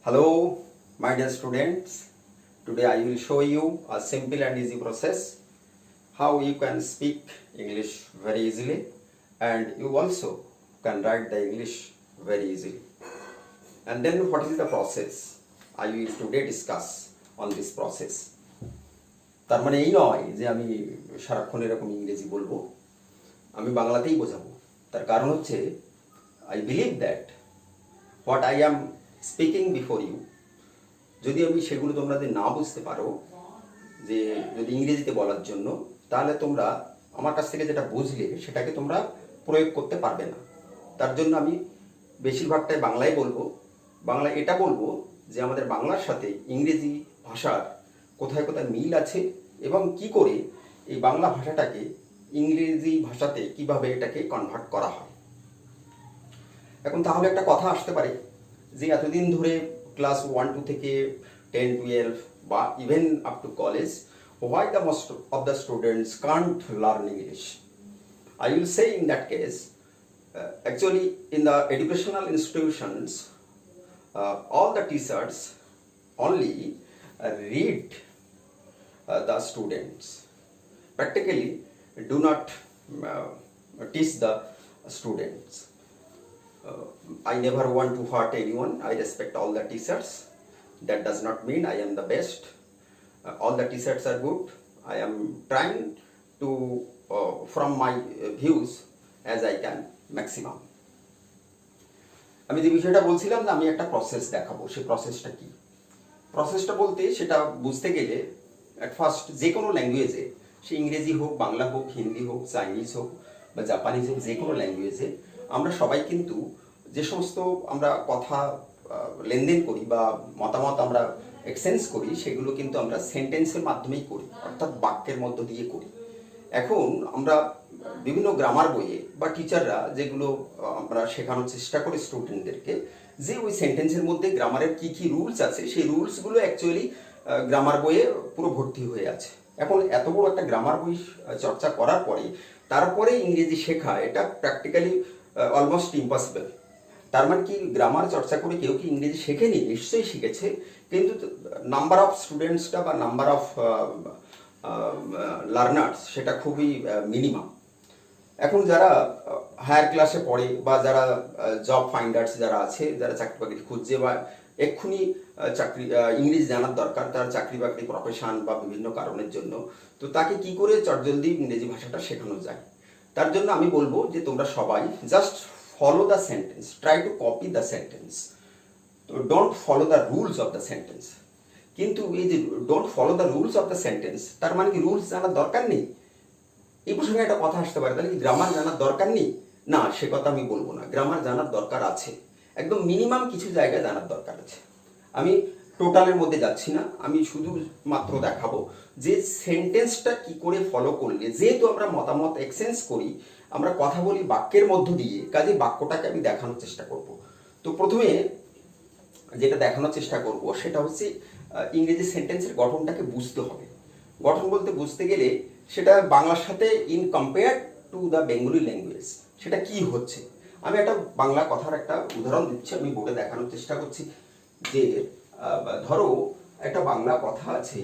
Hello, my dear students. Today I will show you a simple and easy process how you can speak English very easily and you also can write the English very easily. And then what is the process? I will today discuss on this process. তার মানে এই নয় যে আমি সারাক্ষণ এরকম ইংরেজি বলবো, আমি বাংলাতেই বোঝাবো। তার কারণ হচ্ছে I believe that what I am speaking before you, যদি আমি সেগুলো তোমরা যদি না বুঝতে পারো, যে যদি ইংরেজিতে বলার জন্য, তাহলে তোমরা আমার কাছ থেকে যেটা বুঝলে সেটাকে তোমরা প্রয়োগ করতে পারবে না। তার জন্য আমি বেশিরভাগটাই বাংলায় বলবো। বাংলা এটা বলবো যে আমাদের বাংলার সাথে ইংরেজি ভাষার কোথায় কোথায় মিল আছে এবং কি করে এই বাংলা ভাষাটাকে ইংরেজি ভাষাতে কিভাবে এটাকে কনভার্ট করা হয়। এখন তাহলে একটা কথা আসতে পারে যে এতদিন ধরে ক্লাস 1-2 থেকে 10-12 বা even up to college, why the most of the students can't learn English? I will say in that case, actually in the educational institutions, all the teachers only read the students, practically do not teach the students. I never want to hurt anyone. I respect all the teachers. That does not mean I am the best. All the teachers are good. I am trying to, from my views, as I can maximum. আমি যে বিষয়টা বলছিলাম যে আমি একটা process দেখাবো, সেই প্রসেসটা কি? প্রসেসটা বলতে সেটা বুঝতে গেলে অ্যাট ফার্স্ট যে কোনো ল্যাঙ্গুয়েজে, সে ইংরেজি হোক, বাংলা হোক, হিন্দি হোক, চাইনিজ হোক বা জাপানিজ হোক, যে কোনো ল্যাঙ্গুয়েজে আমরা সবাই কিন্তু যে সমস্ত আমরা কথা লেনদেন করি বা মতামত আমরা এক্সচেঞ্জ করি, সেগুলো কিন্তু আমরা সেন্টেন্সের মাধ্যমেই করি, অর্থাৎ বাক্যের মধ্য দিয়ে করি। এখন আমরা বিভিন্ন গ্রামার বইয়ে বা টিচাররা যেগুলো আমরা শেখানোর চেষ্টা করি স্টুডেন্টদেরকে, যে ওই সেন্টেন্সের মধ্যে গ্রামারের কি কি রুলস আছে, সেই রুলসগুলো অ্যাকচুয়ালি গ্রামার বইয়ে পুরো ভর্তি হয়ে আছে। এখন এত বড় একটা গ্রামার বই চর্চা করার পরে তারপরে ইংরেজি শেখা, এটা প্র্যাকটিক্যালি অলমোস্ট ইম্পসিবল। তার মানে কি, গ্রামার চর্চা করে কেউ কি ইংরেজি শেখেনি? নিশ্চয়ই শিখেছে, কিন্তু নাম্বার অফ স্টুডেন্টসটা বা নাম্বার অফ লার্নার্স সেটা খুবই মিনিমাম। এখন যারা হায়ার ক্লাসে পড়ে বা যারা জব ফাইন্ডার্স যারা আছে, যারা চাকরি বাকরি খুঁজছে বা এক্ষুনি চাকরি ইংরেজি জানার দরকার, তার চাকরি বাকরি প্রফেশন বা বিভিন্ন কারণের জন্য, তো তাকে কি করে চটজলদি ইংরেজি ভাষাটা শেখানো যায়? তার জন্য আমি বলবো যে তোমরা সবাই just follow the sentence, try to copy the sentence, don't follow the rules of the sentence. কিন্তু এই যে don't follow the rules of the sentence, তার মানে কি রুলস জানার দরকার নেই? এই প্রসঙ্গে একটা কথা আসতে পারে, তাহলে কি গ্রামার জানার দরকার নেই? না, সে কথা আমি বলবো না। গ্রামার জানার দরকার আছে, একদম মিনিমাম কিছু জায়গায় জানার দরকার আছে। আমি টোটালের মধ্যে যাচ্ছি না, আমি শুধু মাত্র দেখাবো যে সেন্টেন্সটা কি করে ফলো করলে, যেহেতু আমরা মতামত এক্সচেঞ্জ করি, আমরা কথা বলি বাক্যের মধ্য দিয়ে, কাজে বাক্যটাকে আমি দেখানোর চেষ্টা করব। তো প্রথমে যেটা দেখানোর চেষ্টা করব সেটা হচ্ছে ইংরেজি সেন্টেন্সের গঠনটাকে বুঝতে হবে। গঠন বলতে বুঝতে গেলে সেটা বাংলার সাথে in compare to the Bengali language সেটা কি হচ্ছে। আমি একটা বাংলা কথার একটা উদাহরণ দিচ্ছি, আমি বোর্ডে দেখানোর চেষ্টা করছি। যে ধরো একটা বাংলা কথা আছে,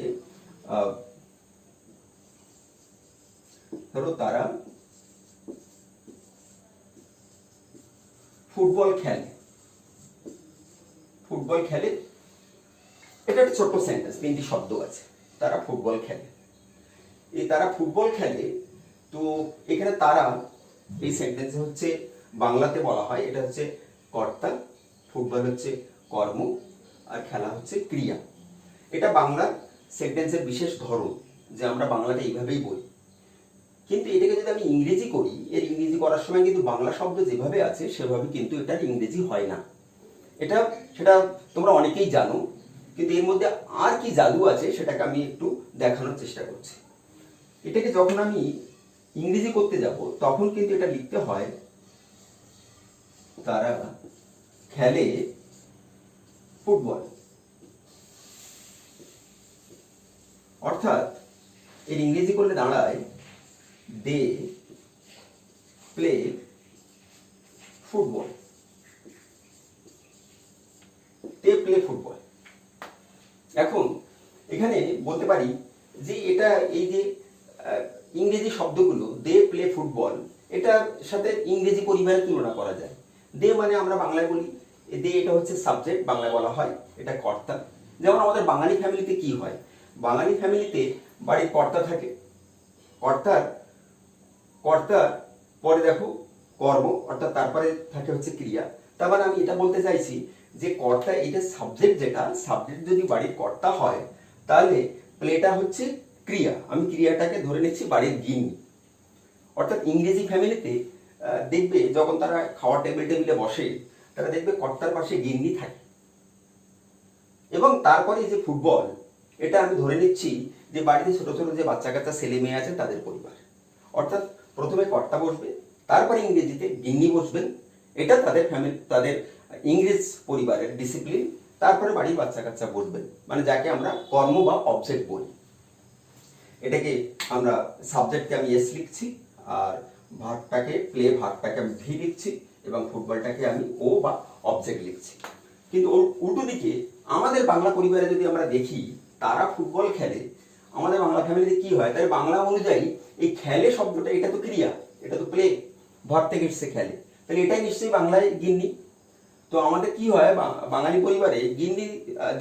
ধরো তারা ফুটবল খেলে। ফুটবল খেলে, এটা একটা ছোট্ট সেন্টেন্স, 3টি শব্দ আছে। তারা ফুটবল খেলে। এই তারা ফুটবল খেলে, তো এখানে তারা এই সেন্টেন্সে হচ্ছে বাংলাতে বলা হয়, এটা হচ্ছে কর্তা, ফুটবল হচ্ছে কর্ম, আর খেলা হচ্ছে ক্রিয়া। এটা বাংলার সেন্টেন্সের বিশেষ ধরন, যে আমরা বাংলাটা এইভাবেই বলি। কিন্তু এটাকে যদি আমি ইংরেজি করি, এর ইংরেজি করার সময় কিন্তু বাংলা শব্দ যেভাবে আছে সেভাবে কিন্তু এটার ইংরেজি হয় না। সেটা তোমরা অনেকেই জানো, কিন্তু এর মধ্যে আর কি জাদু আছে সেটাকে আমি একটু দেখানোর চেষ্টা করছি। এটাকে যখন আমি ইংরেজি করতে যাব তখন কিন্তু এটা লিখতে হয় তারা খেলে ফুটবল, অর্থাৎ এর ইংরেজি করলে দাঁড়ায় they play football. They play football. এখন এখানে বলতে পারি যে এটা এই যে ইংরেজি শব্দগুলো দে প্লে ফুটবল, এটার সাথে ইংরেজি পরিবারের তুলনা করা যায়। দে মানে আমরা বাংলায় বলি দে, এটা হচ্ছে সাবজেক্ট, বাংলায় বলা হয় এটা কর্তা। যেমন আমাদের বাঙালি ফ্যামিলিতে কি হয়, বাঙালি ফ্যামিলিতে বাড়ির কর্তা থাকে, কর্তার পরে দেখো কর্ম, অর্থাৎ তারপরে থাকে হচ্ছে ক্রিয়া। তার মানে আমি এটা বলতে চাইছি যে কর্তা, এটা সাবজেক্ট, যেটা সাবজেক্ট যদি বাড়ির কর্তা হয় তাহলে প্লেটা হচ্ছে ক্রিয়া, আমি ক্রিয়াটাকে ধরে নিচ্ছি বাড়ির গিন্নি। অর্থাৎ ইংরেজি ফ্যামিলিতে দেখবে যখন তারা খাওয়ার টেবিলে বসে, তারা দেখবে কর্তার পাশে গিন্নি থাকে। এবং তারপরে যে ফুটবল, এটা আমি ধরে নিচ্ছি যে বাড়িতে ছোট ছোট যে বাচ্চা কাচ্চা ছেলে মেয়ে আছে তাদের পরিবার। অর্থাৎ প্রথমে কর্তা বসবে, তারপরে ইংরেজিতে গিন্নি বসবেন, এটা তাদের ফ্যামিলি, তাদের ইংরেজ পরিবারের ডিসিপ্লিন। তারপরে বাড়ির বাচ্চা কাচ্চা বসবেন, মানে যাকে আমরা কর্ম বা অবজেক্ট বলি। এটাকে আমরা সাবজেক্টকে আমি এস লিখছি, আর ভার্বটাকে প্লে ভার্বটাকে আমি ভি লিখছি, এবং ফুটবলটাকে আমি ও বা অবজেক্ট লিখছি। কিন্তু উল্টো দিকে আমাদের বাংলা পরিবারে যদি আমরা দেখি, তারা ফুটবল খেলে, আমাদের বাংলা ফ্যামিলিতে কি হয়, তাই বাংলা অনুযায়ী এই খেলে শব্দটা, এটা তো ক্রিয়া, এটা তো প্লে, ভার্ব থেকে এসছে খেলে, তাহলে এটাই নিশ্চয়ই বাংলায় গিন্নি। তো আমাদের কি হয়, বাঙালি পরিবারে গিন্নি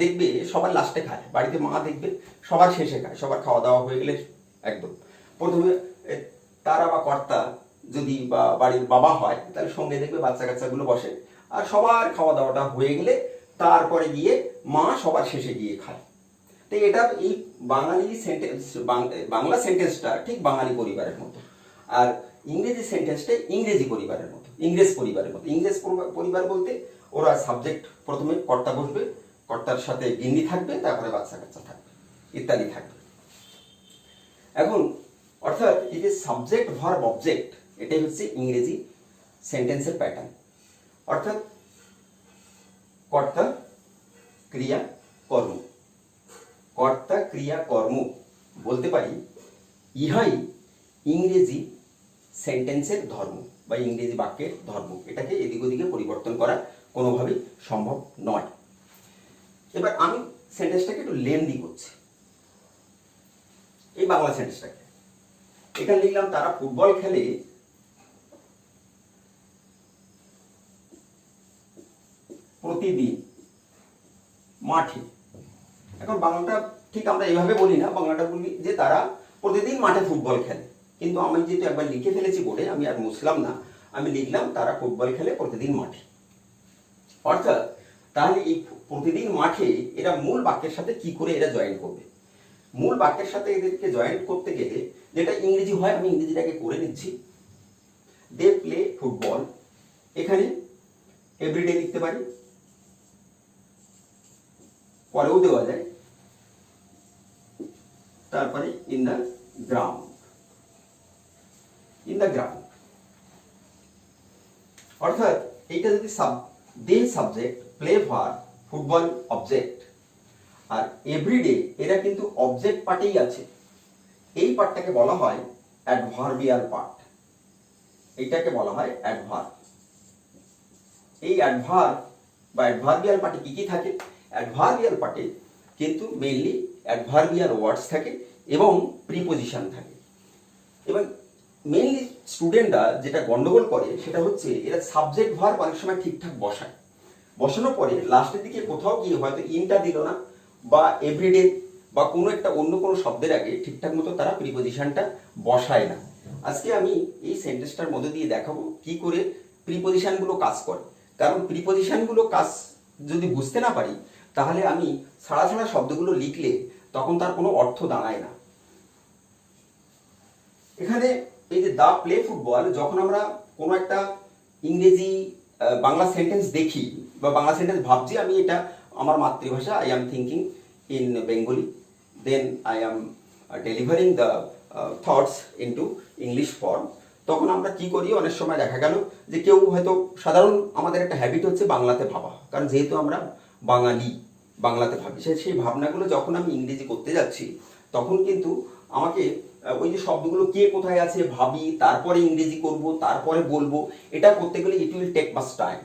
দেখবে সবার লাস্টে খায়, বাড়িতে মা দেখবে সবার শেষে খায়, সবার খাওয়া দাওয়া হয়ে গেলে একদম প্রথমে তারা বা কর্তা যদি বা বাড়ির বাবা হয়, তাহলে সঙ্গে দেখবে বাচ্চা কাচ্চাগুলো বসে, আর সবার খাওয়া দাওয়াটা হয়ে গেলে তারপরে গিয়ে মা সবার শেষে গিয়ে খায়। তো এটা এই বাঙালি সেন্টেন্স, বাংলা সেন্টেন্সটা ঠিক বাঙালি পরিবারের মতো, আর ইংরেজি সেন্টেন্সটা ইংরেজি পরিবারের মতো, ইংরেজ পরিবারের মতো। ইংরেজ পরিবার বলতে ওরা সাবজেক্ট, প্রথমে কর্তা বসবে, কর্তার সাথে গিন্নি থাকবে, তারপরে বাচ্চা কাচ্চা থাকবে, ইত্যাদি থাকবে। এখন অর্থাৎ এই যে সাবজেক্ট ভার্ব অবজেক্ট, এটাই হচ্ছে ইংরেজি সেন্টেন্সের প্যাটার্ন। অর্থাৎ কর্তা ক্রিয়া কর্ম, কর্তা ক্রিয়া কর্ম বলতে পারি, ইহাই ইংরেজি সেন্টেন্সের ধর্ম বা ইংরেজি বাক্যের ধর্ম। এটাকে এদিক ওদিকে পরিবর্তন করা কোনোভাবেই সম্ভব নয়। এবার আমি সেন্টেন্সটাকে একটু লেন্দি করছি। এই বাংলা সেন্টেন্সটাকে এখানে লিখলাম, তারা ফুটবল খেলে প্রতিদিন মাঠে। এখন বাংলাটা ঠিক আমরা এইভাবে বলি না, বাংলাটা বলি যে তারা প্রতিদিন মাঠে ফুটবল খেলে। কিন্তু আমি যেহেতু একবার লিখে ফেলেছি বোর্ডে, আমি আর মুছলাম না, আমি লিখলাম তারা ফুটবল খেলে প্রতিদিন মাঠে। অর্থাৎ তাহলে এই প্রতিদিন মাঠে এরা মূল বাক্যের সাথে কি করে এরা জয়েন করবে? মূল বাক্যের সাথে এদেরকে জয়েন করতে গেলে যেটা ইংরেজি হয়, আমি ইংরেজিটাকে করে নিচ্ছি। দে প্লে ফুটবল, এখানে এভরিডে লিখতে পারি, পরেও দেওয়া যায়, তারপরে in the ground, in the ground. অর্থাৎ এইটা যদি they subject, play verb, football object, আর এভরিডে এরা কিন্তু অবজেক্ট পার্টেই আছে। এই পার্টটাকে বলা হয় অ্যাডভার্বিয়াল পার্ট, এইটাকে বলা হয় অ্যাডভার্ব। এই অ্যাডভার্ব বা অ্যাডভার্বিয়াল পার্টে কি কি থাকে? অ্যাডভার্বিয়াল পার্টে কিন্তু মেইনলি অ্যাডভার্বিয়াল ওয়ার্ডস থাকে এবং প্রিপোজিশন থাকে। এবং মেইনলি স্টুডেন্টরা যেটা গন্ডগোল করে সেটা হচ্ছে এরা সাবজেক্ট ভার্ব অনেক সময় ঠিকঠাক বসায়, বসানোর পরে লাস্টের দিকে কোথাও গিয়ে হয়তো ইনটা দিল না, বা এভরিডে বা কোনো একটা অন্য কোনো শব্দের আগে ঠিকঠাক মতো তারা প্রিপোজিশনটা বসায় না। আজকে আমি এই সেন্টেন্সটার মধ্যে দিয়ে দেখাবো কি করে প্রিপোজিশনগুলো কাজ করে। কারণ প্রিপোজিশনগুলো কাজ যদি বুঝতে না পারি, তাহলে আমি ছাড়া ছাড়া শব্দগুলো লিখলে তখন তার কোনো অর্থ দাঁড়ায় না। এখানে এই যে দা প্লে ফুটবল, যখন আমরা কোনো একটা ইংরেজি বাংলা সেন্টেন্স দেখি বা বাংলা সেন্টেন্স ভাবছি, আমি এটা আমার মাতৃভাষা, I am thinking in Bengali, then I am delivering the thoughts into English form. তখন আমরা কি করি, অনেক সময় দেখা গেল যে কেউ হয়তো, সাধারণ আমাদের একটা হ্যাবিট হচ্ছে বাংলাতে ভাবা, কারণ যেহেতু আমরা বাঙালি, বাংলাতে ভাবি। সেই ভাবনাগুলো যখন আমি ইংরেজি করতে যাচ্ছি, তখন কিন্তু আমাকে ওই যে শব্দগুলো কে কোথায় আছে ভাবি, তারপরে ইংরেজি করব, তারপরে বলবো, এটা করতে গেলে it will take much time.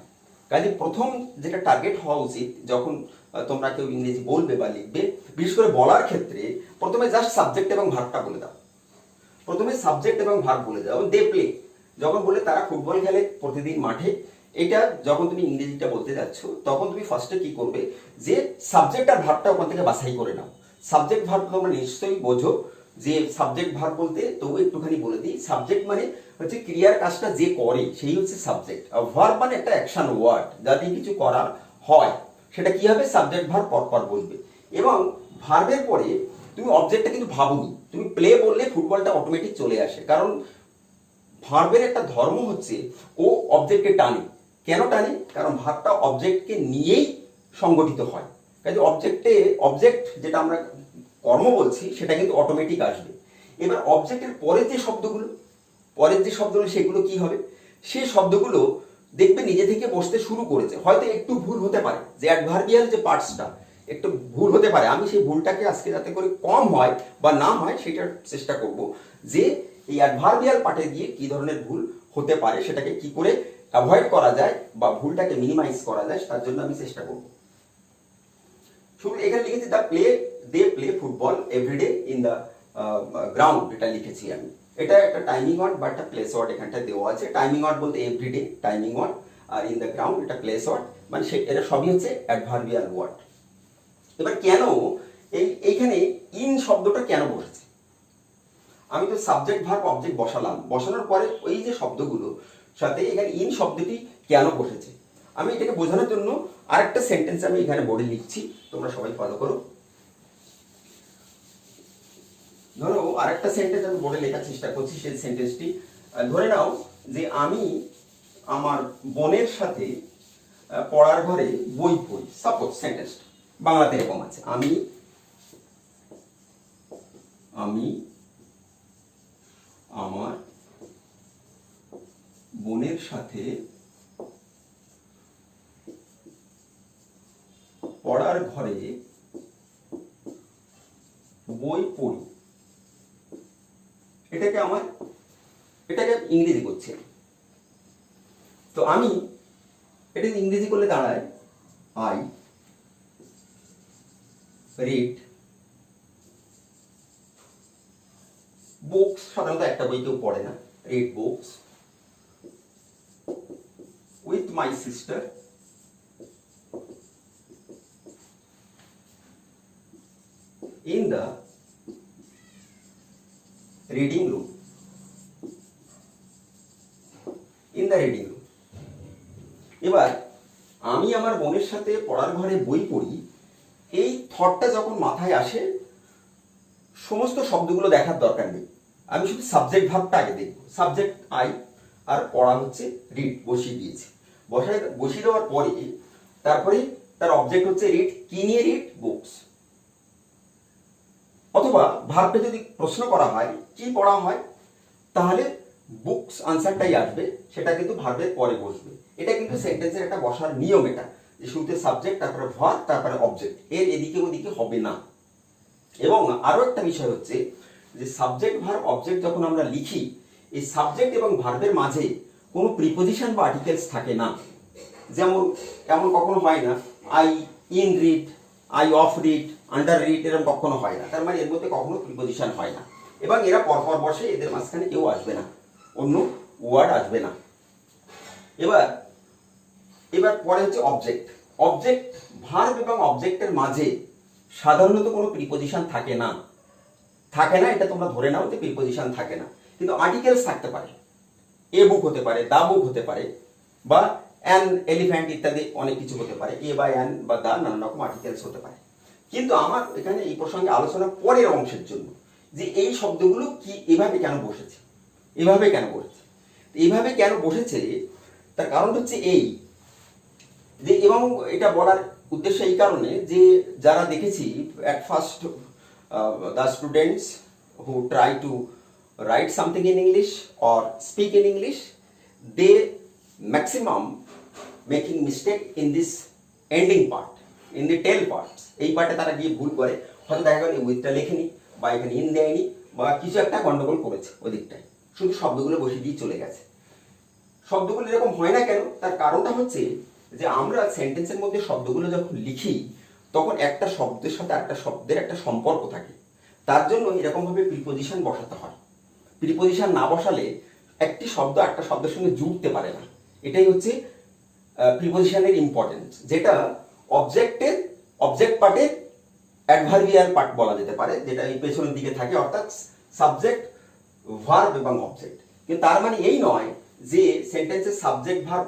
কাজে প্রথম যেটা টার্গেট হওয়া উচিত যখন তোমরা কেউ ইংরেজি বলবে বা লিখবে, বিশেষ করে বলার ক্ষেত্রে প্রথমে জাস্ট সাবজেক্ট এবং ভার্বটা বলে দাও। প্রথমে সাবজেক্ট এবং ভার্ব বলে দাও। দে প্লে, যখন বলে তারা ফুটবল খেলে প্রতিদিন মাঠে, এটা যখন তুমি ইংরেজিটা বলতে যাচ্ছ তখন তুমি ফার্স্টে কি করবে, যে সাবজেক্ট আর ভার্বটা ওখান থেকে বাছাই করে নাও। সাবজেক্ট ভার্ব তোমরা নিশ্চয়ই বোঝো, যে সাবজেক্ট ভার্ব বলতে তবু একটুখানি বলে দিই, সাবজেক্ট মানে হচ্ছে ক্রিয়ার কাজটা যে করে সেই হচ্ছে সাবজেক্ট, আর ভার্ব মানে একটা অ্যাকশন ওয়ার্ড, যা দিয়ে কিছু করা হয় সেটা কি হবে, সাবজেক্ট ভার্ব পরপর বলবে। এবং ভার্বের পরে তুমি অবজেক্টটা কিন্তু ভাবোনি, তুমি প্লে বললে ফুটবলটা অটোমেটিক চলে আসে, কারণ ভার্বের একটা ধর্ম হচ্ছে ও অবজেক্টকে টানে। কেন টানে? কারণ ভার্বটা অবজেক্টকে নিয়েই সংগঠিত হয়। কাজে অবজেক্ট যেটা আমরা কর্ম বলছি সেটা কিন্তু অটোমেটিক আসবে। এবার অবজেক্টের পরের যে শব্দগুলো সেগুলো কি হবে, সেই শব্দগুলো দেখবে নিজে থেকে বসতে শুরু করেছে। হয়তো একটু ভুল হতে পারে, যে অ্যাডভার্বিয়াল যে পার্টসটা একটু ভুল হতে পারে, আমি সেই ভুলটাকে আজকে যাতে করে কম হয় বা না হয় সেটার চেষ্টা করব, যে এই অ্যাডভার্বিয়াল পার্টে গিয়ে কি ধরনের ভুল হতে পারে সেটাকে কি করে অ্যাভয়েড করা যায় বা ভুলটাকে মিনিমাইজ করা যায়, তার জন্য আমি চেষ্টা করব। শুধু এখানে লিখেছি they play football everyday in the ground, এটা লিখেছি আমি। এটা একটা টাইমিং ওয়ার্ড বা একটা প্লেস ওয়ার্ড এখানটা দেওয়া আছে। টাইমিং ওয়ার্ড বলতে এভরিডে টাইমিং ওয়ার্ড, আর ইন দ্য গ্রাউন্ড এটা প্লেস ওয়ার্ড, মানে এটা সবই হচ্ছে অ্যাডভার্বিয়াল ওয়ার্ড। এবার কেন এইখানে ইন শব্দটা কেন বসেছে, আমি তো সাবজেক্ট ভার্ব অবজেক্ট বসানোর পরে ওই যে শব্দগুলো সাথে এখানে ইন শব্দটি কেন বসেছে, আমি এটাকে বোঝানোর জন্য আরেকটা সেন্টেন্স আমি এখানে বোর্ডে লিখছি, তোমরা সবাই ফলো করো। ধরো আরেকটা সেন্টেন্স আমি বোর্ডে লেখার চেষ্টা করছি, সেই সেন্টেন্সটি ধরে নাও যে আমি আমার বোনের সাথে পড়ার ঘরে বই পড়ি। সাপোজ সেন্টেন্সটা বাংলাতে এরকম আছে, আমি আমার বোনের সাথে পড়ার ঘরে বই পড়ি। এটাকে ইংরেজি করছি। তো আমি এটা ইংরেজি করলে দাঁড়ায় আই রিড বুকস। সাধারণত একটা বই কেউ পড়ে না। Read books with my sister in the reading room. এবার আমি আমার বোনের সাথে পড়ার ঘরে বই পড়ি, এই থটটা যখন মাথায় আসে সমস্ত শব্দগুলো দেখার দরকার নেই, আমি শুধু সাবজেক্ট ভার্বটা আগে দেখব। সাবজেক্ট আই আর পড়া হচ্ছে রিড, বসিয়ে দিয়েছি। বসিয়ে দেওয়ার পরে তারপরে তার অবজেক্ট হচ্ছে রিড, কি নিয়ে রিড, বুকস। অথবা ভার্বে যদি প্রশ্ন করা হয় কি পড়া হয়, তাহলে বুকস আনসারটাই আসবে, সেটা কিন্তু ভার্বের পরে বসবে। এটা কিন্তু সেন্টেন্সের একটা বসার নিয়ম, এটা যে শুরুতে সাবজেক্ট তারপরে ভার্ব তারপরে অবজেক্ট, এর এদিকে ওদিকে হবে না। এবং আরো একটা বিষয় হচ্ছে যে সাবজেক্ট ভার্ব অবজেক্ট যখন আমরা লিখি, এই সাবজেক্ট এবং ভার্বের মাঝে কোনো প্রিপোজিশন বা আর্টিকেলস থাকে না। যেমন এমন কখনো হয় না I in read, I of read, under read, এরকম কখনো হয় না। তার মানে এর মধ্যে কখনো প্রিপোজিশন হয় না, এবং এরা পরপর বসে, এদের মাঝখানে কেউ আসবে না, অন্য ওয়ার্ড আসবে না। এবার পরে হচ্ছে অবজেক্ট ভার্ব এবং অবজেক্টের মাঝে সাধারণত কোনো প্রিপোজিশন থাকে না। এটা তোমরা ধরে নাও যে প্রিপোজিশন থাকে না, কিন্তু আর্টিকেলস থাকতে পারে। এ বুক হতে পারে, দা বুক হতে পারে, বা অ্যান এলিফ্যান্ট ইত্যাদি অনেক কিছু হতে পারে। এ বা অ্যান বা দা নানান রকম আর্টিকেলস হতে পারে। কিন্তু আমার এখানে এই প্রসঙ্গে আলোচনা পরের অংশের জন্য, যে এই শব্দগুলো কি এইভাবে কেন বসেছে, এইভাবে কেন বসেছে তার কারণ হচ্ছে এই যে, এবং এটা বলার উদ্দেশ্য এই কারণে যে যারা দেখেছি at first the students who try to write something in English or speak in English, they maximum making mistake in this ending part, in the tail parts. এই পার্টে তারা গিয়ে ভুল করে, হয়তো দেখা গেল উইথটা লেখেনি বা এখানে ইন দেয়নি বা কিছু একটা গন্ডগোল করেছে ওই দিকটায়, শুধু শব্দগুলো বসে দিয়ে চলে গেছে। শব্দগুলো এরকম হয় না কেন, তার কারণটা হচ্ছে যে আমরা সেন্টেন্সের মধ্যে শব্দগুলো যখন লিখি তখন একটা শব্দের সাথে একটা শব্দের একটা সম্পর্ক থাকে, তার জন্য এরকমভাবে প্রিপোজিশন বসাতে হয়। প্রিপোজিশন না বসালে একটি শব্দ একটা শব্দের সঙ্গে জুড়তে পারে না। এটাই হচ্ছে প্রিপোজিশনের ইম্পর্টেন্স, যেটা অবজেক্ট পার্টের অ্যাডভার্বিয়াল পার্ট বলা যেতে পারে, যেটা এই পেছনের দিকে থাকে, অর্থাৎ সাবজেক্ট, ভার্ব এবং অবজেক্ট। কিন্তু তার মানে এই নয় যে সেন্টেন্সের সাবজেক্ট ভার্ব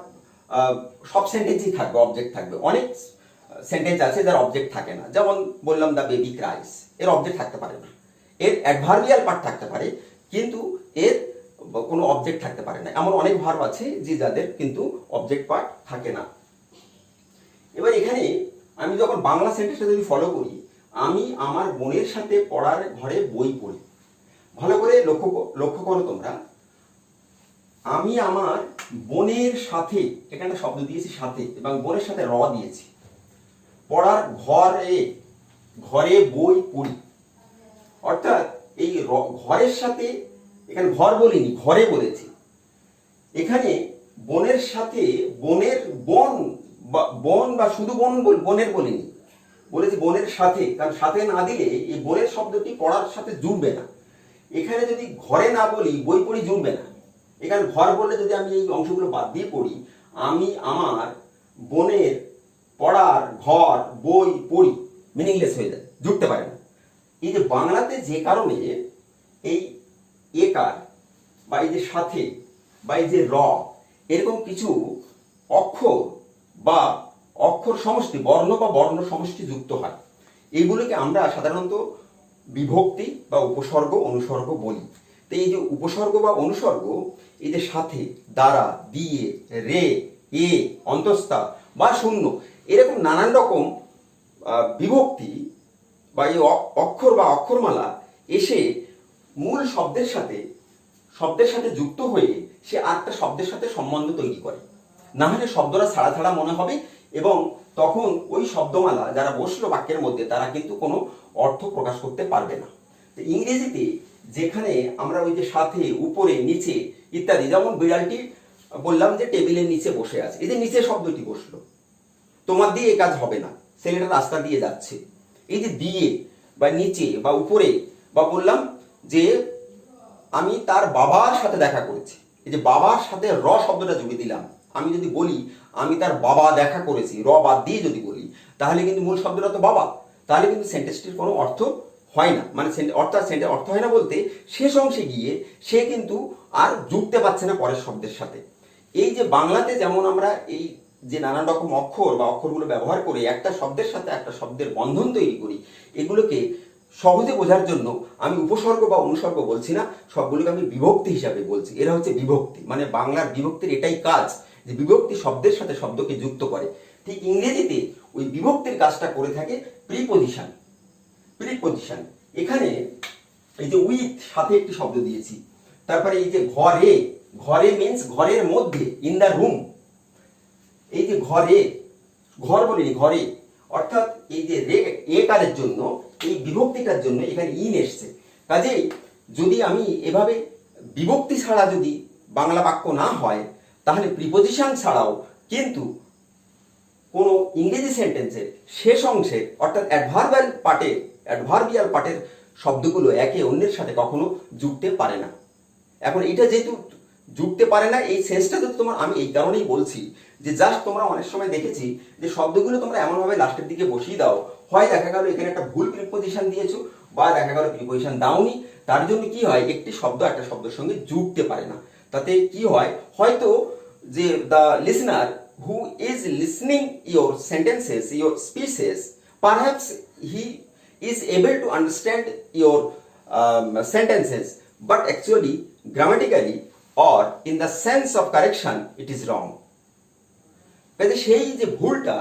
সব সেন্টেন্সই থাকবে, অবজেক্ট থাকবে। অনেক সেন্টেন্স আছে যার অবজেক্ট থাকে না, যেমন বললাম দ্য বেবি ক্রাইস, এর অবজেক্ট থাকতে পারে না। এর অ্যাডভার্বিয়াল পার্ট থাকতে পারে কিন্তু এর কোনো অবজেক্ট থাকতে পারে না। এমন অনেক ভার্ব আছে যে যাদের কিন্তু অবজেক্ট পার্ট থাকে না। এবার এখানে আমি যখন বাংলা সেন্টেন্সটা যদি ফলো করি, আমি আমার বোনের সাথে পড়ার ঘরে বই পড়ি। ভালো করে লক্ষ্য করো তোমরা, আমি আমার বোনের সাথে, এখানে শব্দ দিয়েছি সাথে, এবং বোনের সাথে র দিয়েছি, পড়ার ঘরে বই পড়ি। অর্থাৎ এই ঘরের সাথে, এখানে ঘর বলিনি, ঘরে বলেছি। এখানে বোনের সাথে, বোন বা শুধু বোনের বলিনি, বলেছি বোনের সাথে, কারণ সাথে না দিলে এই বোনের শব্দটি পড়ার সাথে জুড়বে না। এখানে যদি ঘরে না বলি বই পড়ি, জুড়বে না। এখানে ঘর বললে যদি আমি এই অংশগুলো বাদ দিয়ে পড়ি, আমি আমার বোনের পড়ার ঘর বই পড়ি, মিনিংলেস হয়ে যায়, জুড়তে পারে না। এই যে বাংলাতে যে কারণে এই একার বা এই যে সাথে বা এই যে র, এরকম কিছু অক্ষর বা অক্ষর সমষ্টি, বর্ণ বা বর্ণ সমষ্টি যুক্ত হয়, এইগুলোকে আমরা সাধারণত বিভক্তি বা উপসর্গ অনুসর্গ বলি। তো এই যে উপসর্গ বা অনুসর্গ, এই যে সাথে, দ্বারা, দিয়ে, রে, এ, অন্তস্থা বা শূন্য, এরকম নানান রকম বিভক্তি বা এই অক্ষর বা অক্ষরমালা এসে মূল শব্দের সাথে যুক্ত হয়ে সে আরেকটা শব্দের সাথে সম্বন্ধ তৈরি করে। না হলে শব্দটা ছাড়া ছাড়া মনে হবে, এবং তখন ওই শব্দমালা যারা বসলো বাক্যের মধ্যে তারা কিন্তু কোনো অর্থ প্রকাশ করতে পারবে না। তো ইংরেজিতে যেখানে আমরা ওই যে সাথে, উপরে, নিচে ইত্যাদি, যেমন বিড়ালটি বললাম যে টেবিলের নিচে বসে আছে, এই যে নিচে শব্দটি বসলো, তোমার দিয়ে এই কাজ হবে না, ছেলেটা রাস্তা দিয়ে যাচ্ছে। এই যে দিয়ে বা নিচে বা উপরে, বা বললাম যে আমি তার বাবার সাথে দেখা করেছি, এই যে বাবার সাথে র শব্দটা জুড়ে দিলাম। আমি যদি বলি আমি তার বাবা দেখা করেছি, র বাদ দিয়ে যদি বলি, তাহলে কিন্তু মূল শব্দটা তো বাবা, তাহলে কিন্তু সেন্টেন্সটির কোনো অর্থ হয় না। মানে অর্থাৎ সেন্টেন্স অর্থ হয় না বলতে, শেষ অংশে গিয়ে সে কিন্তু আর যুক্তে পারছে না পরের শব্দের সাথে। এই যে বাংলাতে যেমন আমরা এই যে নানান রকম অক্ষর বা অক্ষরগুলো ব্যবহার করে একটা শব্দের সাথে একটা শব্দের বন্ধন তৈরি করি, এগুলোকে সহজে বোঝার জন্য আমি উপসর্গ বা অনুসর্গ বলছি না, সবগুলোকে আমি বিভক্তি হিসাবে বলছি। এরা হচ্ছে বিভক্তি, মানে বাংলার বিভক্তির এটাই কাজ, যে বিভক্তি শব্দের সাথে শব্দকে যুক্ত করে। ঠিক ইংরেজিতে ওই বিভক্তির কাজটা করে থাকে প্রিপোজিশন। এখানে এই যে উইথ, সাথে একটি শব্দ দিয়েছি, তারপরে এই যে ঘরে, ঘরে মিন্স ঘরের মধ্যে, ইন দ্য রুম। এই যে ঘরে, ঘর বলিনি, ঘরে, অর্থাৎ এই যে এ কারের জন্য, এই বিভক্তিটার জন্য এখানে ইন এসছে। কাজেই যদি আমি এভাবে বিভক্তি ছাড়া যদি বাংলা বাক্য না হয়, তাহলে প্রিপোজিশন ছাড়াও কিন্তু কোনো ইংরেজি সেন্টেন্সের শেষ অংশের, অর্থাৎ অ্যাডভার্বিয়াল পার্টের শব্দগুলো একে অন্যের সাথে কখনো যুক্তে পারে না। এখন এটা যেহেতু যুক্তে পারে না, এই সেন্সটা তো তোমার, আমি এই কারণেই বলছি যে জাস্ট তোমরা অনেক সময় দেখেছি যে শব্দগুলো তোমরা এমনভাবে লাস্টের দিকে বসিয়ে দাও, হয় দেখা গেল এখানে একটা ভুল প্রিপোজিশন দিয়েছো, বা দেখা গেল প্রিপোজিশন দাওনি, তার জন্য কি হয়, একটি শব্দ একটা শব্দের সঙ্গে যুক্তে পারে না। তাতে কি হয়, হয়তো যে the listener who is listening your sentences, your speeches, perhaps he is able to understand your sentences, but actually grammatically or in the sense of correction it is wrong. কাজে সেই যে ভুলটা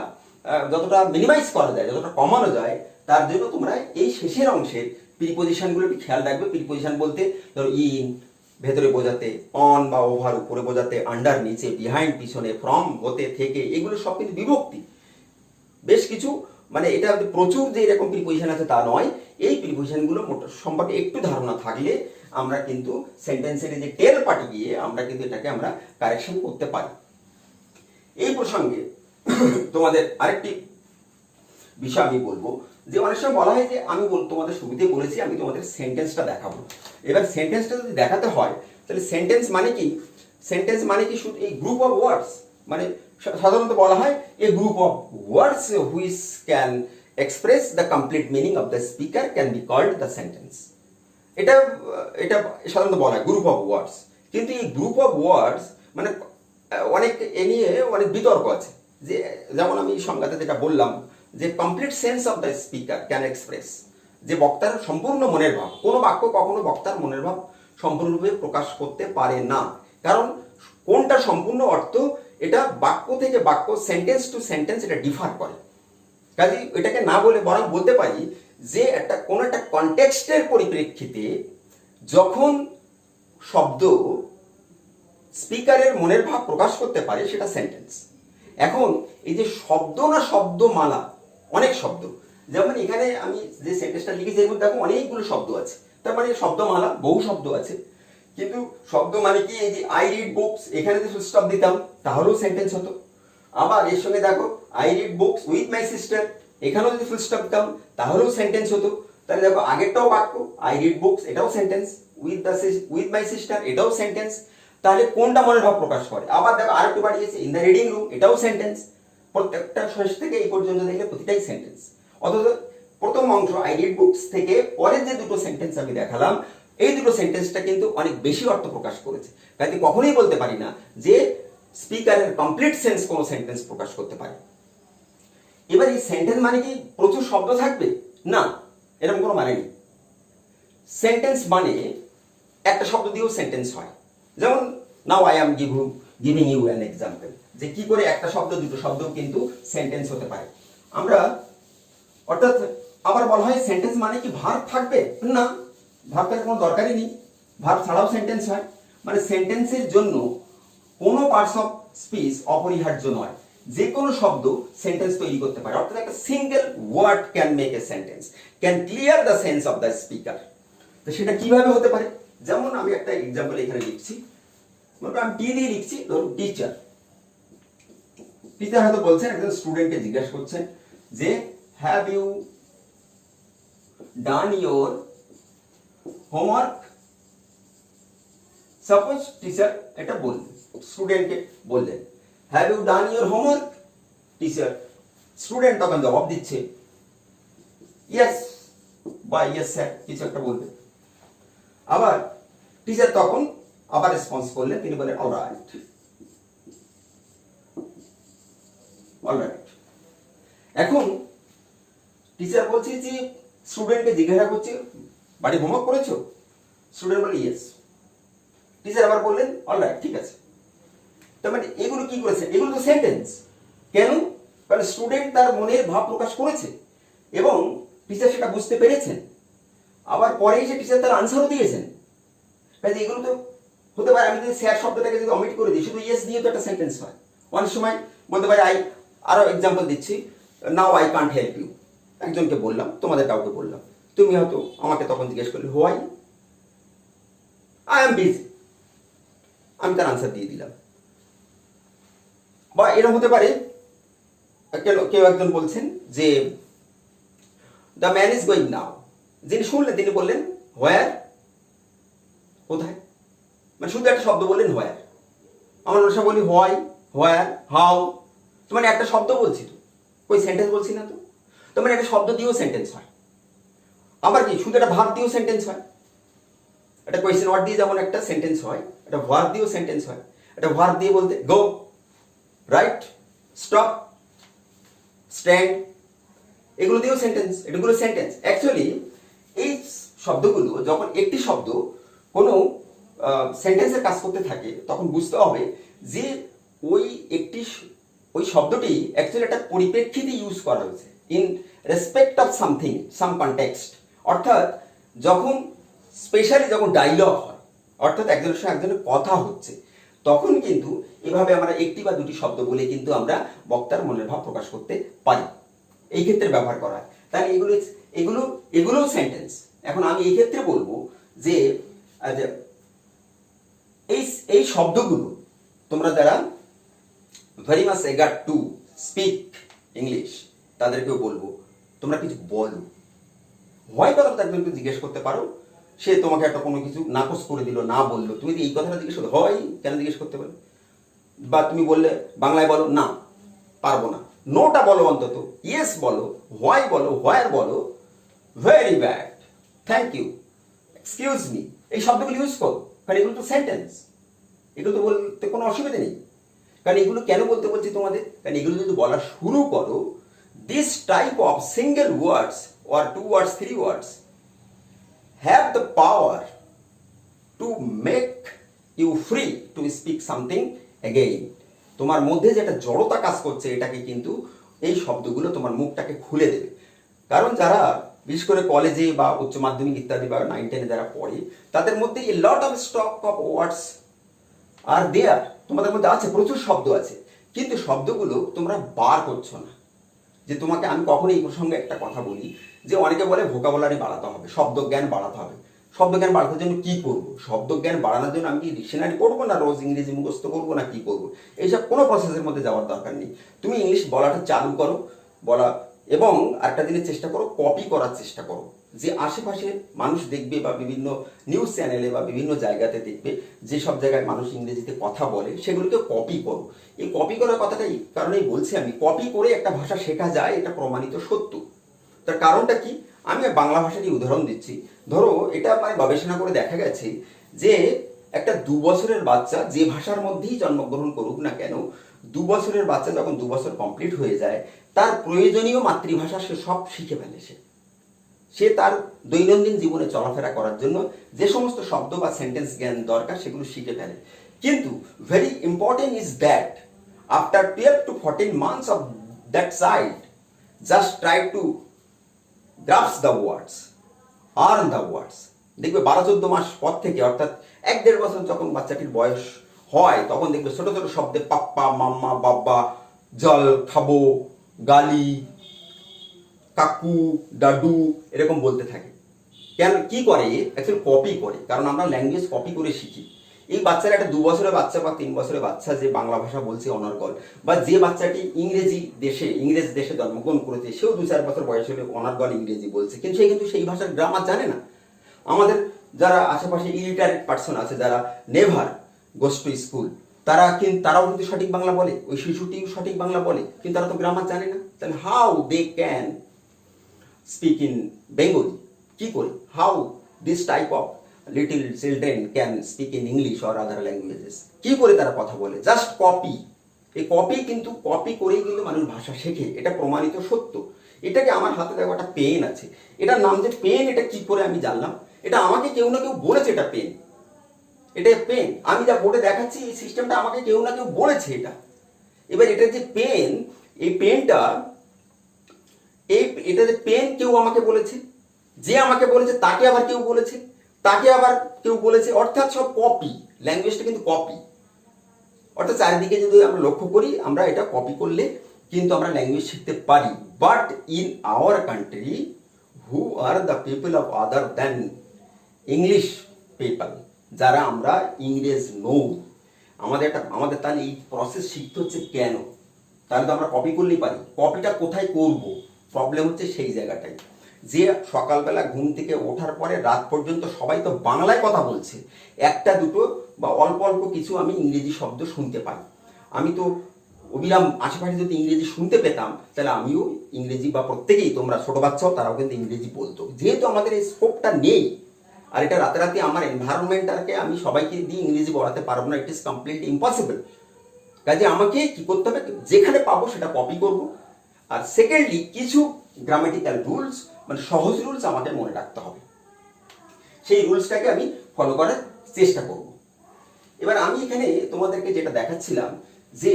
যতটা মিনিমাইজ করা যায়, যতটা কমানো যায়, তার জন্য তোমরা এই শেষের অংশের প্রিপোজিশনগুলো একটু খেয়াল রাখবে। প্রিপোজিশন বলতে ধরো ইন ভেতরে বোঝাতে, অন বা ওভার উপরে বোঝাতে, আন্ডার নিচে, বিহাইন্ড পিছনে, ফ্রম হতে, থেকে, এগুলো সব কিন্তু বিভক্তি। বেশ কিছু, মানে এটা প্রচুর যে এরকম প্রিপোজিশন আছে তা নয়। এই প্রিপোজিশনগুলো সম্পর্কে একটু ধারণা থাকলে আমরা কিন্তু সেন্টেন্সের যে টেল পার্টে গিয়ে আমরা কিন্তু এটাকে আমরা কারেকশন করতে পারি। এই প্রসঙ্গে তোমাদের আরেকটি বিষয় আমি বলবো যে অনেক সময় বলা হয় যে আমি তোমাদের শুরুতেই বলেছি আমি তোমাদের সেন্টেন্সটা দেখাবো। এবার সেন্টেন্সটা যদি দেখাতে হয় তাহলে সেন্টেন্স মানে কি? সেন্টেন্স মানে কি শুধু এই গ্রুপ অফ ওয়ার্ডস, মানে সাধারণত বলা হয় a group of words which can express the complete meaning of the speaker can be called the sentence. এটা এটা সাধারণত বলা হয় গ্রুপ অফ ওয়ার্ডস, কিন্তু এই গ্রুপ অফ ওয়ার্ডস মানে অনেক এ নিয়ে অনেক বিতর্ক আছে। যে যেমন আমি সংজ্ঞাতে যেটা বললাম যে complete sense of the speaker can express, যে বক্তার সম্পূর্ণ মনের ভাব, কোনো বাক্য কখনো বক্তার মনের ভাব সম্পূর্ণরূপে প্রকাশ করতে পারে না। কারণ কোনটা সম্পূর্ণ অর্থ এটা বাক্য থেকে বাক্য, সেন্টেন্স টু সেন্টেন্স এটা ডিফার করে। কাজে এটাকে না বলে বরং বলতে পারি যে কোনো একটা কনটেক্সটের পরিপ্রেক্ষিতে যখন শব্দ স্পিকারের মনের ভাব প্রকাশ করতে পারে সেটা সেন্টেন্স। এখন এই যে শব্দ না শব্দমালা, অনেক শব্দ, যেমন এখানে আমি যে সেন্টেন্সটা লিখেছি এর মধ্যে দেখো অনেকগুলো শব্দ আছে, তার মানে শব্দমালা বহু শব্দ আছে। কিন্তু শব্দ মানে কি, এই যে আই রিড বুকস, এখানে যদি ফুল স্টপ দিতাম তাহলেও সেন্টেন্স হতো। আবার এর সঙ্গে দেখো I read books with my sister, এখানেও যদি ফুল স্টপ দিতাম তাহলেও সেন্টেন্স হতো। তাহলে দেখো আগেরটাও বাক্য, আই রিড বুকস এটাও সেন্টেন্স, উইথ মাই সিস্টার এটাও সেন্টেন্স। তাহলে কোনটা মনের ভাব প্রকাশ করে? আবার দেখো আরেকটু বাড়িয়েছে ইন দ্য রিডিং রুম, এটাও সেন্টেন্স। প্রত্যেকটা শেষ থেকে এই পর্যন্ত দেখলে প্রতিটাই সেন্টেন্স। অথচ প্রথম অংশ আই রিড বুকস থেকে পরের যে দুটো সেন্টেন্স আমি দেখালাম এই দুটো সেন্টেন্সটা কিন্তু অনেক বেশি অর্থ প্রকাশ করেছে। তাই কখনোই বলতে পারি না যে স্পিকারের কমপ্লিট সেন্স কোনো সেন্টেন্স প্রকাশ করতে পারে। এবার এই সেন্টেন্স মানে কি প্রচুর শব্দ থাকবে? না, এরকম কোনো মানে নেই। সেন্টেন্স মানে একটা শব্দ দিয়েও সেন্টেন্স হয়। যেমন now I am giving you an example, যে কি করে একটা শব্দ দুটো শব্দও কিন্তু সেন্টেন্স হতে পারে। আমরা অর্থাৎ আবার বলা হয় সেন্টেন্স মানে কি ভার্ব থাকবে? না, ভার্ব থাকার কোনো দরকারই নেই, ভার্ব ছাড়াও সেন্টেন্স হয়। মানে সেন্টেন্সের জন্য কোনো পার্টস অফ স্পিচ অপরিহার্য নয়, যে কোনো শব্দ সেন্টেন্স তৈরি করতে পারে। অর্থাৎ একটা single word can make a sentence, can clear the sense of the speaker. তো সেটা কিভাবে হতে পারে? যেমন আমি একটা এক্সাম্পল এখানে লিখছি, আমি টি দিয়ে লিখছি, ধরুন টিচার। টিচার হয়তো বলছেন একজন স্টুডেন্টকে জিজ্ঞাসা করছেন যে have you done your homework. Suppose teacher এটা বললেন, স্টুডেন্টকে বললেন have you done your homework. Teacher, student তখন জবাব দিচ্ছে ইয়েস বা ইয়েস স্যার, কিছু একটা বলবে। আবার টিচার তখন আবার রেসপন্স করলেন, তিনি বলেন অলরাইট, অলরাইট। এখন টিচার বলছে যে স্টুডেন্টকে জিজ্ঞাসা করছে বাড়ি হোমওয়ার্ক করেছো? স্টুডেন্ট বলে ইয়েস। টিচার আবার বললেন অলরাইট, ঠিক আছে। তার মানে এগুলো কি করেছে? এগুলো তো সেন্টেন্স। কেন? কারণ স্টুডেন্ট তার মনের ভাব প্রকাশ করেছে এবং টিচার সেটা বুঝতে পেরেছেন। আবার পরে এসে টিচার তার আনসারও দিয়েছেন। কাজে এগুলো তো হতে পারে। আমি যদি স্যার শব্দটাকে যদি অমিট করে দিই, শুধু ইয়েস দিয়ে তো একটা সেন্টেন্স হয়। অনেক সময় বলতে পারি আরো এক্সাম্পল দিচ্ছি, now I can't help you. একজনকে বললাম, তোমাদের কাউকে বললাম, তুমি হয়তো আমাকে তখন জিজ্ঞেস করলে হোয়াই, আই এম বিজি, আমি তার আনসার দিয়ে দিলাম। বা এরকম হতে পারে কেউ একজন বলছেন যে the man is going now, যিনি শুনলেন তিনি বললেন হোয়ার, কোথায়। মানে শুধু একটা শব্দ বললেন হোয়ার। আমরা অনেক সময় বলি হোয়াই, হোয়ার, হাউ, তো মানে একটা শব্দ বলছি তো, ওই সেন্টেন্স বলছি না তো। তো মানে একটা শব্দ দিয়েও সেন্টেন্স হয়। আবার কি শুধু একটা ভার্ব দিয়েও সেন্টেন্স হয়। একটা কোয়েশ্চেন ওয়ার্ড দিয়ে যেমন একটা সেন্টেন্স হয়, একটা ভার্ব দিয়েও সেন্টেন্স হয়। একটা ভার্ব দিয়ে বলতে গো, রাইট, স্টপ, স্ট্যান্ড, এগুলো দিয়েও সেন্টেন্স। এগুলো সেন্টেন্স। অ্যাকচুয়ালি এই শব্দগুলো যখন একটি শব্দ কোনো সেন্টেন্সের কাজ করতে থাকে তখন বুঝতে হবে যে ওই শব্দটি অ্যাকচুয়ালি একটা পরিপ্রেক্ষিতে ইউজ করা হয়েছে, in respect of something, some context. অর্থাৎ যখন স্পেশালি যখন ডায়লগ হয়, অর্থাৎ একজনের সঙ্গে একজনের কথা হচ্ছে, তখন কিন্তু এভাবে আমরা একটি বা দুটি শব্দ বলে কিন্তু আমরা বক্তার মনের ভাব প্রকাশ করতে পারি। এই ক্ষেত্রে ব্যবহার করা হয়। তাহলে এগুলোও সেন্টেন্স। এখন আমি এই ক্ষেত্রে বলবো যে এই শব্দগুলো তোমরা যারা ভেরি মাচ এগার টু স্পিক ইংলিশ, তাদেরকেও বলবো তোমরা কিছু বলো। হয় কথাটা একজনকে জিজ্ঞেস করতে পারো, সে তোমাকে একটা কোনো কিছু নাকচ করে দিল, না বললো, তুমি এই কথাটা জিজ্ঞেস করতে হয় কেন জিজ্ঞেস করতে পারো? বা তুমি বললে বাংলায় বলো, না পারবো না, নোটা বলো অন্তত, ইয়েস বলো, হোয়াই বলো, হোয়ার বলো, very bad, thank you, excuse me, এই শব্দগুলো ইউজ করো, কারণ এগুলো তো সেন্টেন্স, এগুলো তো বলতে কোনো অসুবিধা নেই। কারণ এগুলো কেন বলতে বলছি তোমাদের, কারণ এগুলো যদি বলা শুরু করো, this type of single words or 2 words, 3 words have the power to make you free to speak something again. তোমার মধ্যে যেটা জড়তা কাজ করছে এটাকে কিন্তু এই শব্দগুলো তোমার মুখটাকে খুলে দেবে। কারণ যারা বিশেষ করে কলেজে বা উচ্চ মাধ্যমিক ইত্যাদি বা 9-10 যারা পড়ে, তাদের মধ্যে a lot of stock of words are there, তোমাদের মধ্যে আছে, প্রচুর শব্দ আছে, কিন্তু শব্দগুলো তোমরা বার করছো না। যে তোমাকে আমি কখনো এই প্রসঙ্গে একটা কথা বলি, যে অনেকে বলে ভোকাবুলারি বাড়াতে হবে, শব্দজ্ঞান বাড়াতে হবে। শব্দজ্ঞান বাড়ানোর জন্য কি করব? শব্দজ্ঞান বাড়ানোর জন্য আমি কি ডিকশনারি পড়বো, না রোজ ইংরেজি মুখস্থ করবো, না কি করবো? এইসব কোনো প্রসেসের মধ্যে যাওয়ার দরকার নেই। তুমি ইংলিশ বলাটা চালু করো, বলা, এবং একটা দিনের চেষ্টা করো কপি করার চেষ্টা করো। যে আশেপাশে মানুষ দেখবে বা বিভিন্ন নিউজ চ্যানেলে বা বিভিন্ন জায়গাতে দেখবে যে সব জায়গায় মানুষ ইংরেজিতে কথা বলে, সেগুলোকে কপি করো। এই কপি করার কথাটা এই কারণেই বলছি, আমি কপি করে একটা ভাষা শেখা যায়, এটা প্রমাণিত সত্য। তার কারণটা কি, আমি বাংলা ভাষারই উদাহরণ দিচ্ছি। ধরো এটা মানে গবেষণা করে দেখা গেছে যে একটা 2 বছরের বাচ্চা যে ভাষার মধ্যেই জন্মগ্রহণ করুক না কেন, 2 বছরের বাচ্চা যখন 2 বছর কমপ্লিট হয়ে যায়, তার প্রয়োজনীয় মাতৃভাষা সে সব শিখে ফেলে। সে তার দৈনন্দিন জীবনে চলাফেরা করার জন্য যে সমস্ত শব্দ বা সেন্টেন্স জ্ঞান দরকার সেগুলো শিখে ফেলে। কিন্তু very important is that after 12 to 14 months of that child just try to grasp the words, earn the words. দেখবে 12-14 মাস পর থেকে, অর্থাৎ 1-1.5 বছর যখন বাচ্চাটির বয়স হয়, তখন দেখবে ছোট ছোট শব্দে পাপ্পা, মাম্মা, বাব্বা, জল, খাবো, গালি, কাকু, দাদু এরকম বলতে থাকে। কেন কি করে? অ্যাকচুয়ালি কপি করে, কারণ আমরা ল্যাঙ্গুয়েজ কপি করে শিখি। এই বাচ্চারা একটা 2 বছরের বাচ্চা বা 3 বছরের বাচ্চা যে বাংলা ভাষা বলছে অনর্গল, বা যে বাচ্চাটি ইংরেজ দেশে জন্মগ্রহণ করেছে, সেও 2-4 বছর বয়স হলে অনর্গল ইংরেজি বলছে, কিন্তু সে কিন্তু সেই ভাষার গ্রামার জানে না। আমাদের যারা আশেপাশে ইলিটারেট পার্সন আছে, যারা নেভার গোস টু স্কুল, তারাও কিন্তু সঠিক বাংলা বলে, ওই শিশুটিও সঠিক বাংলা বলে, কিন্তু তারা তো গ্রামার জানে না। তাহলে how they can speak in Bengali? কি করে? How this type of little children can speak in English or other languages? কি করে তারা কথা বলে? Just copy. এই কপি করেই কিন্তু মানুষ ভাষা শেখে, এটা প্রমাণিত সত্য। এটাকে আমার হাতে দেখো একটা পেন আছে, এটার নাম যে পেন, এটা কি করে আমি জানলাম? এটা আমাকে কেউ না কেউ বলেছে এটা পেন, এটা পেন। আমি যা বোর্ডে দেখাচ্ছি এই সিস্টেমটা আমাকে কেউ না কেউ বলেছে এটা। এবার এটা যে পেন, এই পেনটা, এটা যে পেন কেউ আমাকে বলেছে, যে আমাকে বলেছে তাকে আবার কেউ বলেছে, তাকে আবার কেউ বলেছে, অর্থাৎ সব কপি। ল্যাঙ্গুয়েজটা কিন্তু কপি। অর্থাৎ চারিদিকে যদি আমরা লক্ষ্য করি, আমরা এটা কপি করলে কিন্তু আমরা ল্যাঙ্গুয়েজ শিখতে পারি। But in our country, who are the people of other than English people, যারা আমরা ইংরেজ নই, আমাদের তাহলে এই প্রসেস শিখতে হচ্ছে কেন? তাহলে তো আমরা কপি করলেই পারি। কপিটা কোথায় করব? প্রবলেম হচ্ছে সেই জায়গাটাই, যে সকালবেলা ঘুম থেকে ওঠার পরে রাত পর্যন্ত সবাই তো বাংলায় কথা বলছে, একটা দুটো বা অল্প অল্প কিছু আমি ইংরেজি শব্দ শুনতে পাই। আমি তো অবিরাম আশেপাশে যদি ইংরেজি শুনতে পেতাম, তাহলে আমিও ইংরেজি, বা প্রত্যেকেই, তোমরা ছোট বাচ্চাও, তারাও কিন্তু ইংরেজি বলতো। যেহেতু আমাদের এই স্কোপটা নেই, আর এটা রাতারাতি আমার এনভায়রনমেন্টটাকে আমি সবাইকে দিয়ে ইংরেজি পড়াতে পারবো না, ইট ইজ কমপ্লিট ইম্পসিবল। কাজে আমাকে কি করতে হবে? যেখানে পাবো সেটা কপি করব। আর সেকেন্ডলি, কিছু গ্রামেটিক্যাল রুলস, মানে সহজ রুলস আমাকে মনে রাখতে হবে, সেই রুলসটাকে আমি ফলো করার চেষ্টা করব। এবার আমি এখানে তোমাদেরকে যেটা দেখাচ্ছিলাম, যে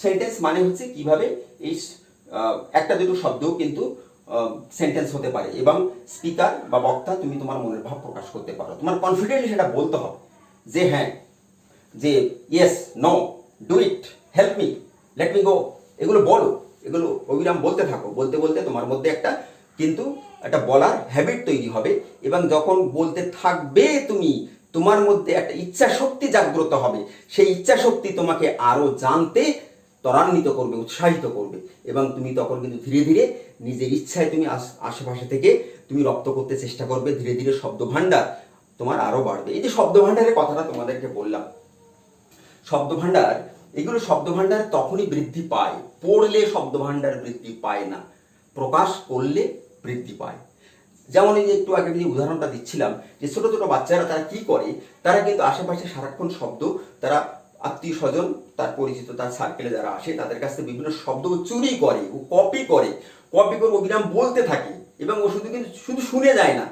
সেন্টেন্স মানে হচ্ছে কিভাবে এই একটা দুটো শব্দও কিন্তু সেন্টেন্স হতে পারে, এবং স্পিকার বা বক্তা তুমি তোমার মনের ভাব প্রকাশ করতে পারো। তোমার কনফিডেন্টলি সেটা বলতে হবে, যে হ্যাঁ, যে yes, no, do it, help me, let me go, এগুলো বলো, এগুলো অবিরাম বলতে থাকো। বলতে বলতে তোমার মধ্যে একটা বলার হ্যাবিট তৈরি হবে, এবং যখন বলতে থাকবে তুমি, তোমার মধ্যে একটা ইচ্ছা শক্তি জাগ্রত হবে। সেই ইচ্ছা শক্তি তোমাকে আরো জানতে, ত্বরান্বিত করবে, উৎসাহিত করবে, এবং তুমি তখন কিন্তু ধীরে ধীরে নিজের ইচ্ছায় তুমি আশেপাশে থেকে তুমি রপ্ত করতে চেষ্টা করবে। ধীরে ধীরে শব্দ ভাণ্ডার তোমার আরও বাড়বে। এই যে শব্দ ভাণ্ডারের কথাটা তোমাদেরকে বললাম, শব্দ ভাণ্ডার, এগুলো শব্দ ভাণ্ডার তখনই বৃদ্ধি পায়, পড়লে শব্দ ভাণ্ডার বৃদ্ধি পায় না, প্রকাশ করলে বৃদ্ধি পায়। যেমন এই যে একটু আগে যে উদাহরণটা দিচ্ছিলাম, যে ছোট ছোট বাচ্চারা তারা কি করে, তারা কিন্তু আশেপাশে সারাক্ষণ শব্দ, তারা আত্মীয় স্বজন, তার পরিচিত, তার সার্কেলে যারা আসে তাদের কাছ থেকে বিভিন্ন শব্দ চুরি করে, ও কপি করে অবিরাম বলতে থাকে, এবং ও শুধু শুনে যায় না,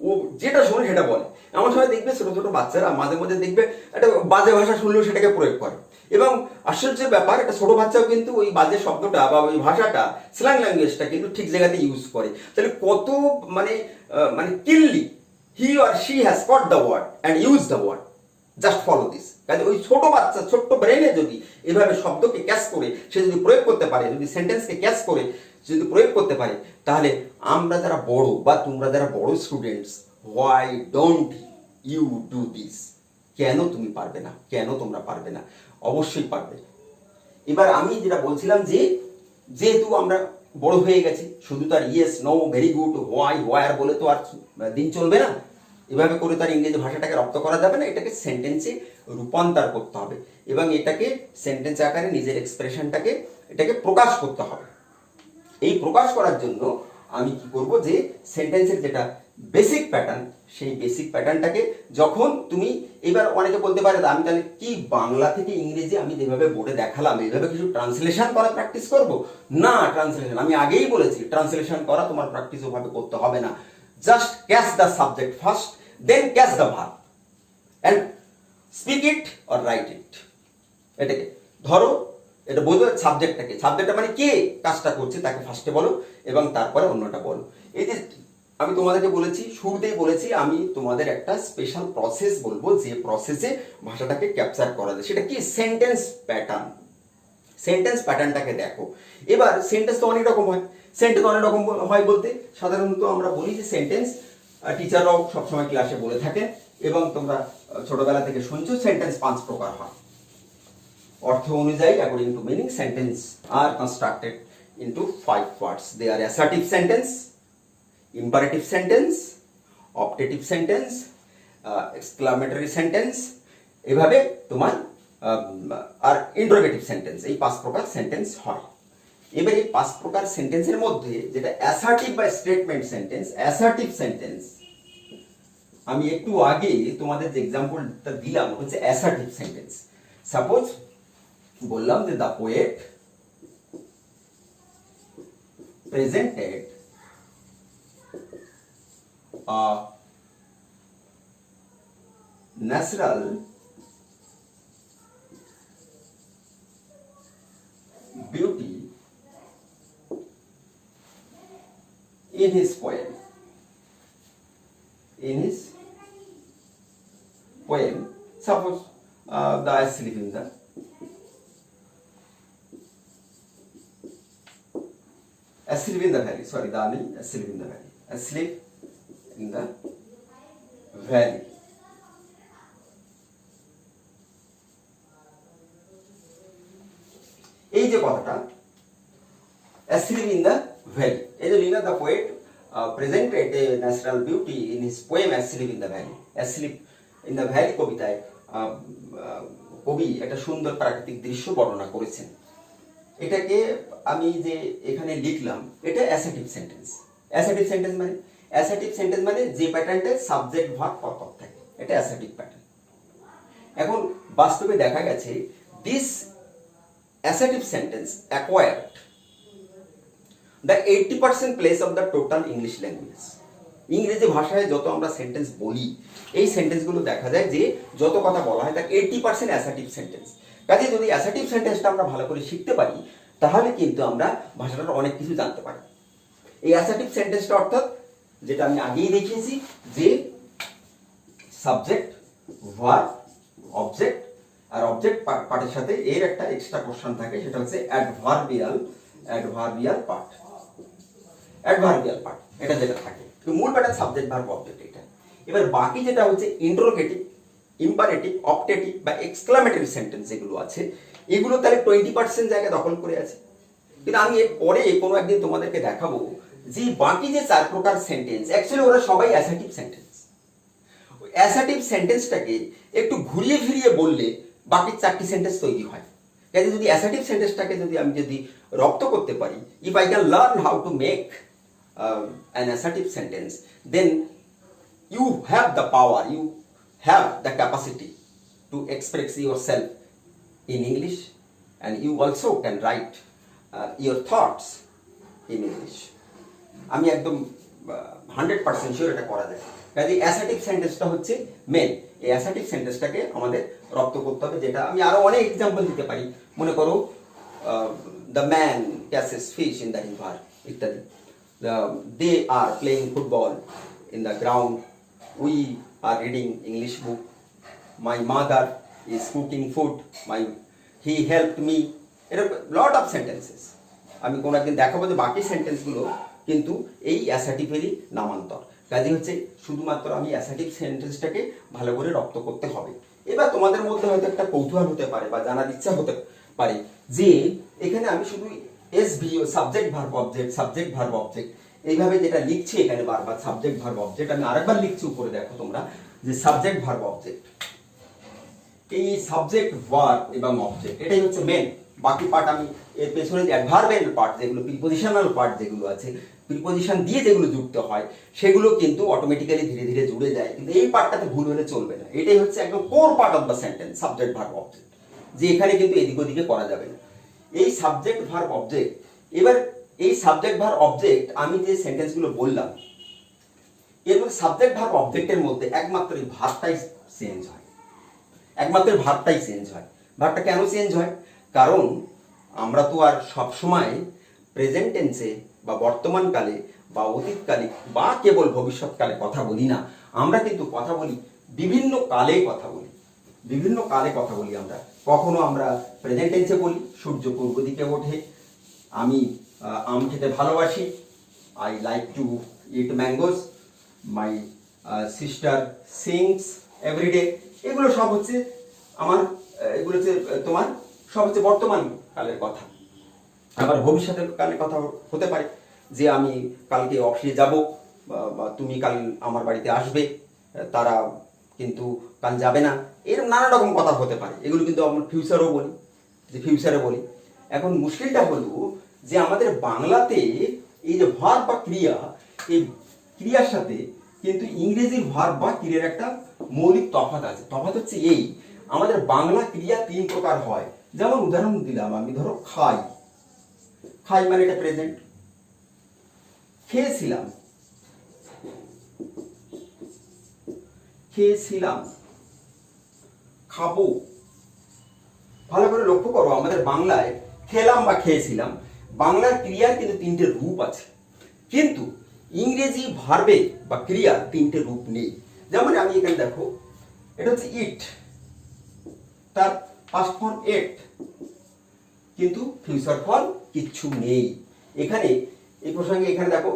ও যেটা শোনে সেটা বলে। এমন সময় দেখবে ছোট ছোট বাচ্চারা মাঝে মধ্যে দেখবে একটা বাজে ভাষা শুনলেও সেটাকে প্রয়োগ করে, এবং আশ্চর্যের ব্যাপার, একটা ছোট বাচ্চাও কিন্তু ওই বাজে শব্দটা বা ওই ভাষাটা, স্ল্যাং ল্যাঙ্গুয়েজটা কিন্তু ঠিক জায়গাতে ইউজ করে। তাহলে কত মানে kindly he or she has caught the word and use the word, just follow this. কাজে ওই ছোট বাচ্চা, ছোট্ট ব্রেনে যদি এভাবে শব্দকে ক্যাচ করে সে যদি প্রয়োগ করতে পারে, যদি সেন্টেন্সকে ক্যাচ করে যদি প্রয়োগ করতে পারে, তাহলে আমরা যারা বড় বা তোমরা যারা বড় students, why don't you do this? কেন তুমি পারবে না? কেন তোমরা পারবে না? অবশ্যই পারবে। এবার আমি যেটা বলছিলাম, যে যেহেতু আমরা বড় হয়ে গেছি, শুধু তার yes, no, very good, why, where বলে তো আর দিন চলবে না। এভাবে করে তার ইংরেজি ভাষাটাকে রপ্ত করা যাবে না, এটাকে সেন্টেন্সে রূপান্তর করতে হবে, এবং এটাকে সেন্টেন্স আকারে নিজের এক্সপ্রেশনটাকে এটাকে প্রকাশ করতে হবে। এই প্রকাশ করার জন্য আমি কি করব, যে সেন্টেন্সের যেটা বেসিক প্যাটার্ন, সেই বেসিক প্যাটার্নটাকে যখন তুমি, এবার অনেকে বলতে পারে আমি তাহলে কি বাংলা থেকে ইংরেজি আমি যেভাবে বোর্ডে দেখালাম এইভাবে কিছু ট্রান্সলেশন করা প্র্যাকটিস করব? না, ট্রান্সলেশন আমি আগেই বলেছি, ট্রান্সলেশন করা তোমার প্র্যাকটিস ওভাবে করতে হবে না। Just catch the subject first, then catch the verb and speak it or write it. এটাকে ধরো, এটা বোঝো সাবজেক্টটাকে, সাবজেক্টটা মানে কে কাজটা করছে তাকে ফার্স্টে বলো, এবং তারপরে অন্যটা বলো। এই যে আমি তোমাদেরকে বলেছি, শুরুতেই বলেছি, আমি তোমাদের একটা স্পেশাল প্রসেস বলবো, যে প্রসেসে ভাষাটাকে ক্যাপচার করা যায়। সেটা কি? Sentence pattern. সেন্টেন্স প্যাটার্নটাকে দেখো। এবার সেন্টেন্স তো অনেক রকম হয়। সেন্টেন্স অনেক রকম হয় বলতে সাধারণত আমরা বলি যে সেন্টেন্স, টিচাররাও সবসময় ক্লাসে বলে থাকে, এবং তোমরা ছোটবেলা থেকে শুনছো, সেন্টেন্স 5 প্রকার হয়। অর্থ অনুযায়ী, according to meaning, sentence are constructed into 5 parts. They are assertive sentence, imperative sentence, optative sentence, exclamatory sentence, এভাবে তোমার আর ইন্টারোগেটিভ সেন্টেন্স। এই 5 প্রকার সেন্টেন্স হয়। এবার এই 5 প্রকার সেন্টেন্সের মধ্যে যেটা অ্যাসার্টিভ বা স্টেটমেন্ট সেন্টেন্স, অ্যাসার্টিভ সেন্টেন্স, আমি একটু আগে তোমাদের যে এক্সাম্পলটা দিলাম হচ্ছে অ্যাসার্টিভ সেন্টেন্স। সাপোজ বললাম যে the poet presented a natural beauty in his poem. Suppose the asleep in the valley. Sorry, the asleep in the valley. Asleep in the valley. এই যে কথাটা asleep in the valley, এই যে Lina, the poet presented a natural beauty in his poem asleep in the valley. asleep in the valley কবিতায় কবি একটা সুন্দর প্রাকৃতিক দৃশ্য বর্ণনা করেছেন। এটাকে আমি যে এখানে লিখলাম, এটা অ্যাসার্টিভ সেন্টেন্স। অ্যাসার্টিভ সেন্টেন্স মানে যে প্যাটার্নটা সাবজেক্ট ভার্ব পরপর থাকে, এটা অ্যাসার্টিভ প্যাটার্ন। এখন বাস্তবে দেখা গেছে this assertive sentence acquired the 80% place of the total English language. ইংরেজি ভাষায় যত আমরা সেন্টেন্স বলি, এই সেন্টেন্সগুলো দেখা যায় যে যত কথা বলা হয় তার 80% অ্যাসার্টিভ সেন্টেন্স। কাজে যদি অ্যাসার্টিভ সেন্টেন্সটা আমরা ভালো করে শিখতে পারি, তাহলে কিন্তু আমরা ভাষাটার অনেক কিছু জানতে পারি। এই অ্যাসার্টিভ সেন্টেন্সটা অর্থাৎ যেটা আমি আগেই দেখিয়েছি, যে সাবজেক্ট, ভার্ব, অবজেক্ট, আর অবজেক্ট পার্টের সাথে এর একটা এক্সট্রা পোরশন থাকে, সেটা হচ্ছে অ্যাডভার্বিয়াল পার্ট। অ্যাডভার্বিয়াল পার্ট এটা যেটা থাকে, তো মূল প্যাটার্ন সাবজেক্ট, ভার্ব, অবজেক্ট এটা। এবার বাকি যেটা হচ্ছে ইন্টারোগেটিভ, ইম্পারেটিভ, অপটেটিভ বা এক্সক্লামেটরি সেন্টেন্স যেগুলো আছে, এগুলো তাহলে 20% জায়গা দখল করে আছে। কিন্তু আমি এর পরে কোনো একদিন তোমাদেরকে দেখাবো যে বাকি যে 4 প্রকার সেন্টেন্স অ্যাকচুয়ালি ওরা সবাই অ্যাসার্টিভ সেন্টেন্স। অ্যাসার্টিভ সেন্টেন্সটাকে একটু ঘুরিয়ে ফিরিয়ে বললে বাকি 4টি সেন্টেন্স তৈরি হয়। কাজে যদি অ্যাসার্টিভ সেন্টেন্সটাকে আমি যদি রপ্ত করতে পারি, if I can learn how to make an assertive sentence, then you have the power, you have the capacity to express yourself in English, and you also can write your thoughts in English. আমি একদম 100% sure এটা করা যায়। কাজে assertive সেন্টেন্সটা হচ্ছে main. এই assertive সেন্টেন্সটাকে আমাদের রপ্ত করতে হবে, যেটা আমি আরো অনেক এক্সাম্পল দিতে পারি। মনে করো the man catches fish in the river ইত্যাদি। They are playing football in the ground, we are reading English book, my mother is cooking food, he helped me. এরকম লট অফ সেন্টেন্সেস আমি কোনো একদিন দেখাবো যে বাকি সেন্টেন্সগুলো কিন্তু এই অ্যাসার্টিভেরই নামান্তর। কাজে হচ্ছে শুধুমাত্র আমি অ্যাসার্টিভ সেন্টেন্সটাকে ভালো করে রপ্ত করতে হবে। এবার তোমাদের মধ্যে হয়তো একটা কৌতূহল হতে পারে বা জানার ইচ্ছা হতে পারে যে এখানে আমি শুধু SVO subject verb object, subject verb object এইভাবে যেটা লিখছি এখানে বারবার সাবজেক্ট ভার্ব অবজেক্ট, আমি আরেকবার লিখছি উপরে দেখো তোমরা যে সাবজেক্ট ভার্ব অবজেক্ট। এই সাবজেক্ট ভার্ব এবং অবজেক্ট এটাই হচ্ছে মেন। বাকি পার্ট আমি এর পেছনে যে অ্যাডভার্বিয়াল পার্ট যেগুলো, প্রিপোজিশনাল পার্ট যেগুলো আছে, প্রিপোজিশন দিয়ে যেগুলো যুক্ত হয় সেগুলো কিন্তু অটোমেটিক্যালি ধীরে ধীরে জুড়ে যায়, কিন্তু এই পার্টটাতে ভুল হলে চলবে না। এটাই হচ্ছে একদম core part of the sentence, subject verb object, যে এখানে কিন্তু এদিক ওদিকে করা যাবে না। এই সাবজেক্ট ভার্ব অবজেক্ট, এবার এই সাবজেক্ট ভার্ব অবজেক্ট আমি যে সেন্টেন্সগুলো বললাম এর মধ্যে সাবজেক্ট ভার্ব অবজেক্টের মধ্যে একমাত্র এই ভার্বটাই চেঞ্জ হয়, একমাত্র ভার্বটাই চেঞ্জ হয়। ভার্বটা কেন চেঞ্জ হয়? কারণ আমরা তো আর সবসময় প্রেজেন্ট টেন্সে বা বর্তমানকালে বা অতীতকালে বা কেবল ভবিষ্যৎকালে কথা বলি না, আমরা কিন্তু কথা বলি বিভিন্ন কালে কথা বলি, বিভিন্ন কালে কথা বলি আমরা। কখনো আমরা প্রেজেন্ট টেন্সে বলি সূর্য পূর্ব দিকে ওঠে, আমি আম খেতে ভালোবাসি, I like to eat mangoes, my sister sings everyday. এগুলো সব হচ্ছে আমার, এগুলো হচ্ছে তোমার সব হচ্ছে বর্তমান কালের কথা। আবার ভবিষ্যতের কালের কথা হতে পারে যে আমি কালকে অফিসে যাব বা তুমি কাল আমার বাড়িতে আসবে, তারা কিন্তু কাল যাবে না, এরকম নানা রকম কথা হতে পারে। এগুলো কিন্তু আমরা ফিউচারও বলি, যে ফিউচারে বলি। এখন মুশকিলটা হলো যে আমাদের বাংলাতে এই যে ভার্ব বা ক্রিয়া, এই ক্রিয়ার সাথে কিন্তু ইংরেজির ভার্ব বা ক্রিয়ার একটা মৌলিক তফাৎ আছে। তফাৎ হচ্ছে এই, আমাদের বাংলা ক্রিয়া 3 প্রকার হয়। যেমন উদাহরণ দিলাম আমি, ধরো খাই, খাই মানে এটা প্রেজেন্ট। খেয়েছিলাম, খেয়েছিলাম, খাবো। ভালো করে লক্ষ্য করো আমাদের বাংলায় খেলাম বা খেয়েছিলাম, বাংলার ক্রিয়ার কিন্তু 3টে রূপ আছে, কিন্তু ইংরেজি ভার্বে বা ক্রিয়ার 3টে রূপ নেই। যেমন আমি এখানে দেখো, এটা হচ্ছে ইট, তার পাস্ট ফর্ম এট, কিন্তু ফিউচার ফর্ম কিচ্ছু নেই এখানে। এই প্রসঙ্গে এখানে দেখো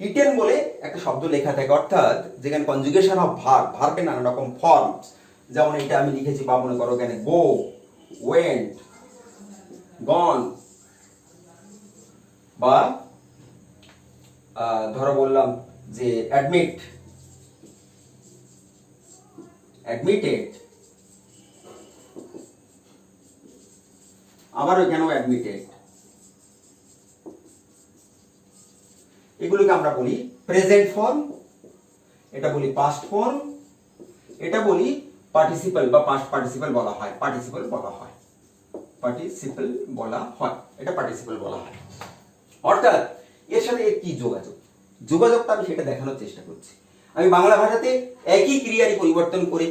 ইটেন বলে একটা শব্দ লেখা থাকে, অর্থাৎ যেখানে কনজুগেশন অফ ভার্ব, ভার্বের নানা রকম ফর্মস। যেমন এটা আমি লিখেছি বা মনে করো এখানে গো, ওয়েন্ট, গন, বা ধরো বললাম যে অ্যাডমিট, অ্যাডমিটেড, আবার এখানেও অ্যাডমিটেড। এগুলোকে আমরা বলি প্রেজেন্ট ফর্ম, এটা বলি পাস্ট ফর্ম, এটা বলি পার্টিসিপল বা পাস্ট পার্টিসিপল বলা হয়, পার্টিসিপল বলা হয়, পার্টিসিপল বলা হয়, এটা পার্টিসিপল বলা হয়। অর্থাৎ এর সাথে এর কি যোগাযোগ, যোগাযোগটা আমি সেটা দেখানোর চেষ্টা করছি। আমি বাংলা ভাষাতে একই ক্রিয়ারই পরিবর্তন করে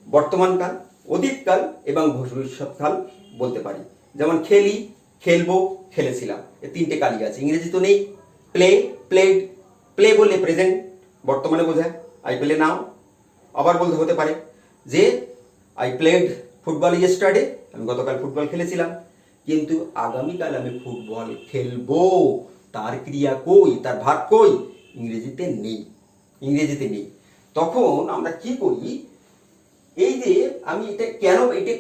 বর্তমানকাল, অতীতকাল এবং ভবিষ্যৎকাল বলতে পারি। যেমন খেলি, খেলবো, খেলেছিলাম, এই 3টে কালই আছে। ইংরেজি তো নেই। প্লে, প্লেড, প্লে বললে প্রেজেন্ট বর্তমানে বোঝায়, আই প্লে নাও। আবার বলতে হতে পারে যে আই প্লেড ফুটবল ইয়েস্টারডে, আমি গতকাল ফুটবল খেলেছিলাম, কিন্তু আগামীকাল আমি ফুটবল খেলবো, তার ক্রিয়া কই, তার ভার্ব কই? ইংরেজিতে নেই, ইংরেজিতে নেই। তখন আমরা কি করি, এই যে আমি এটাকে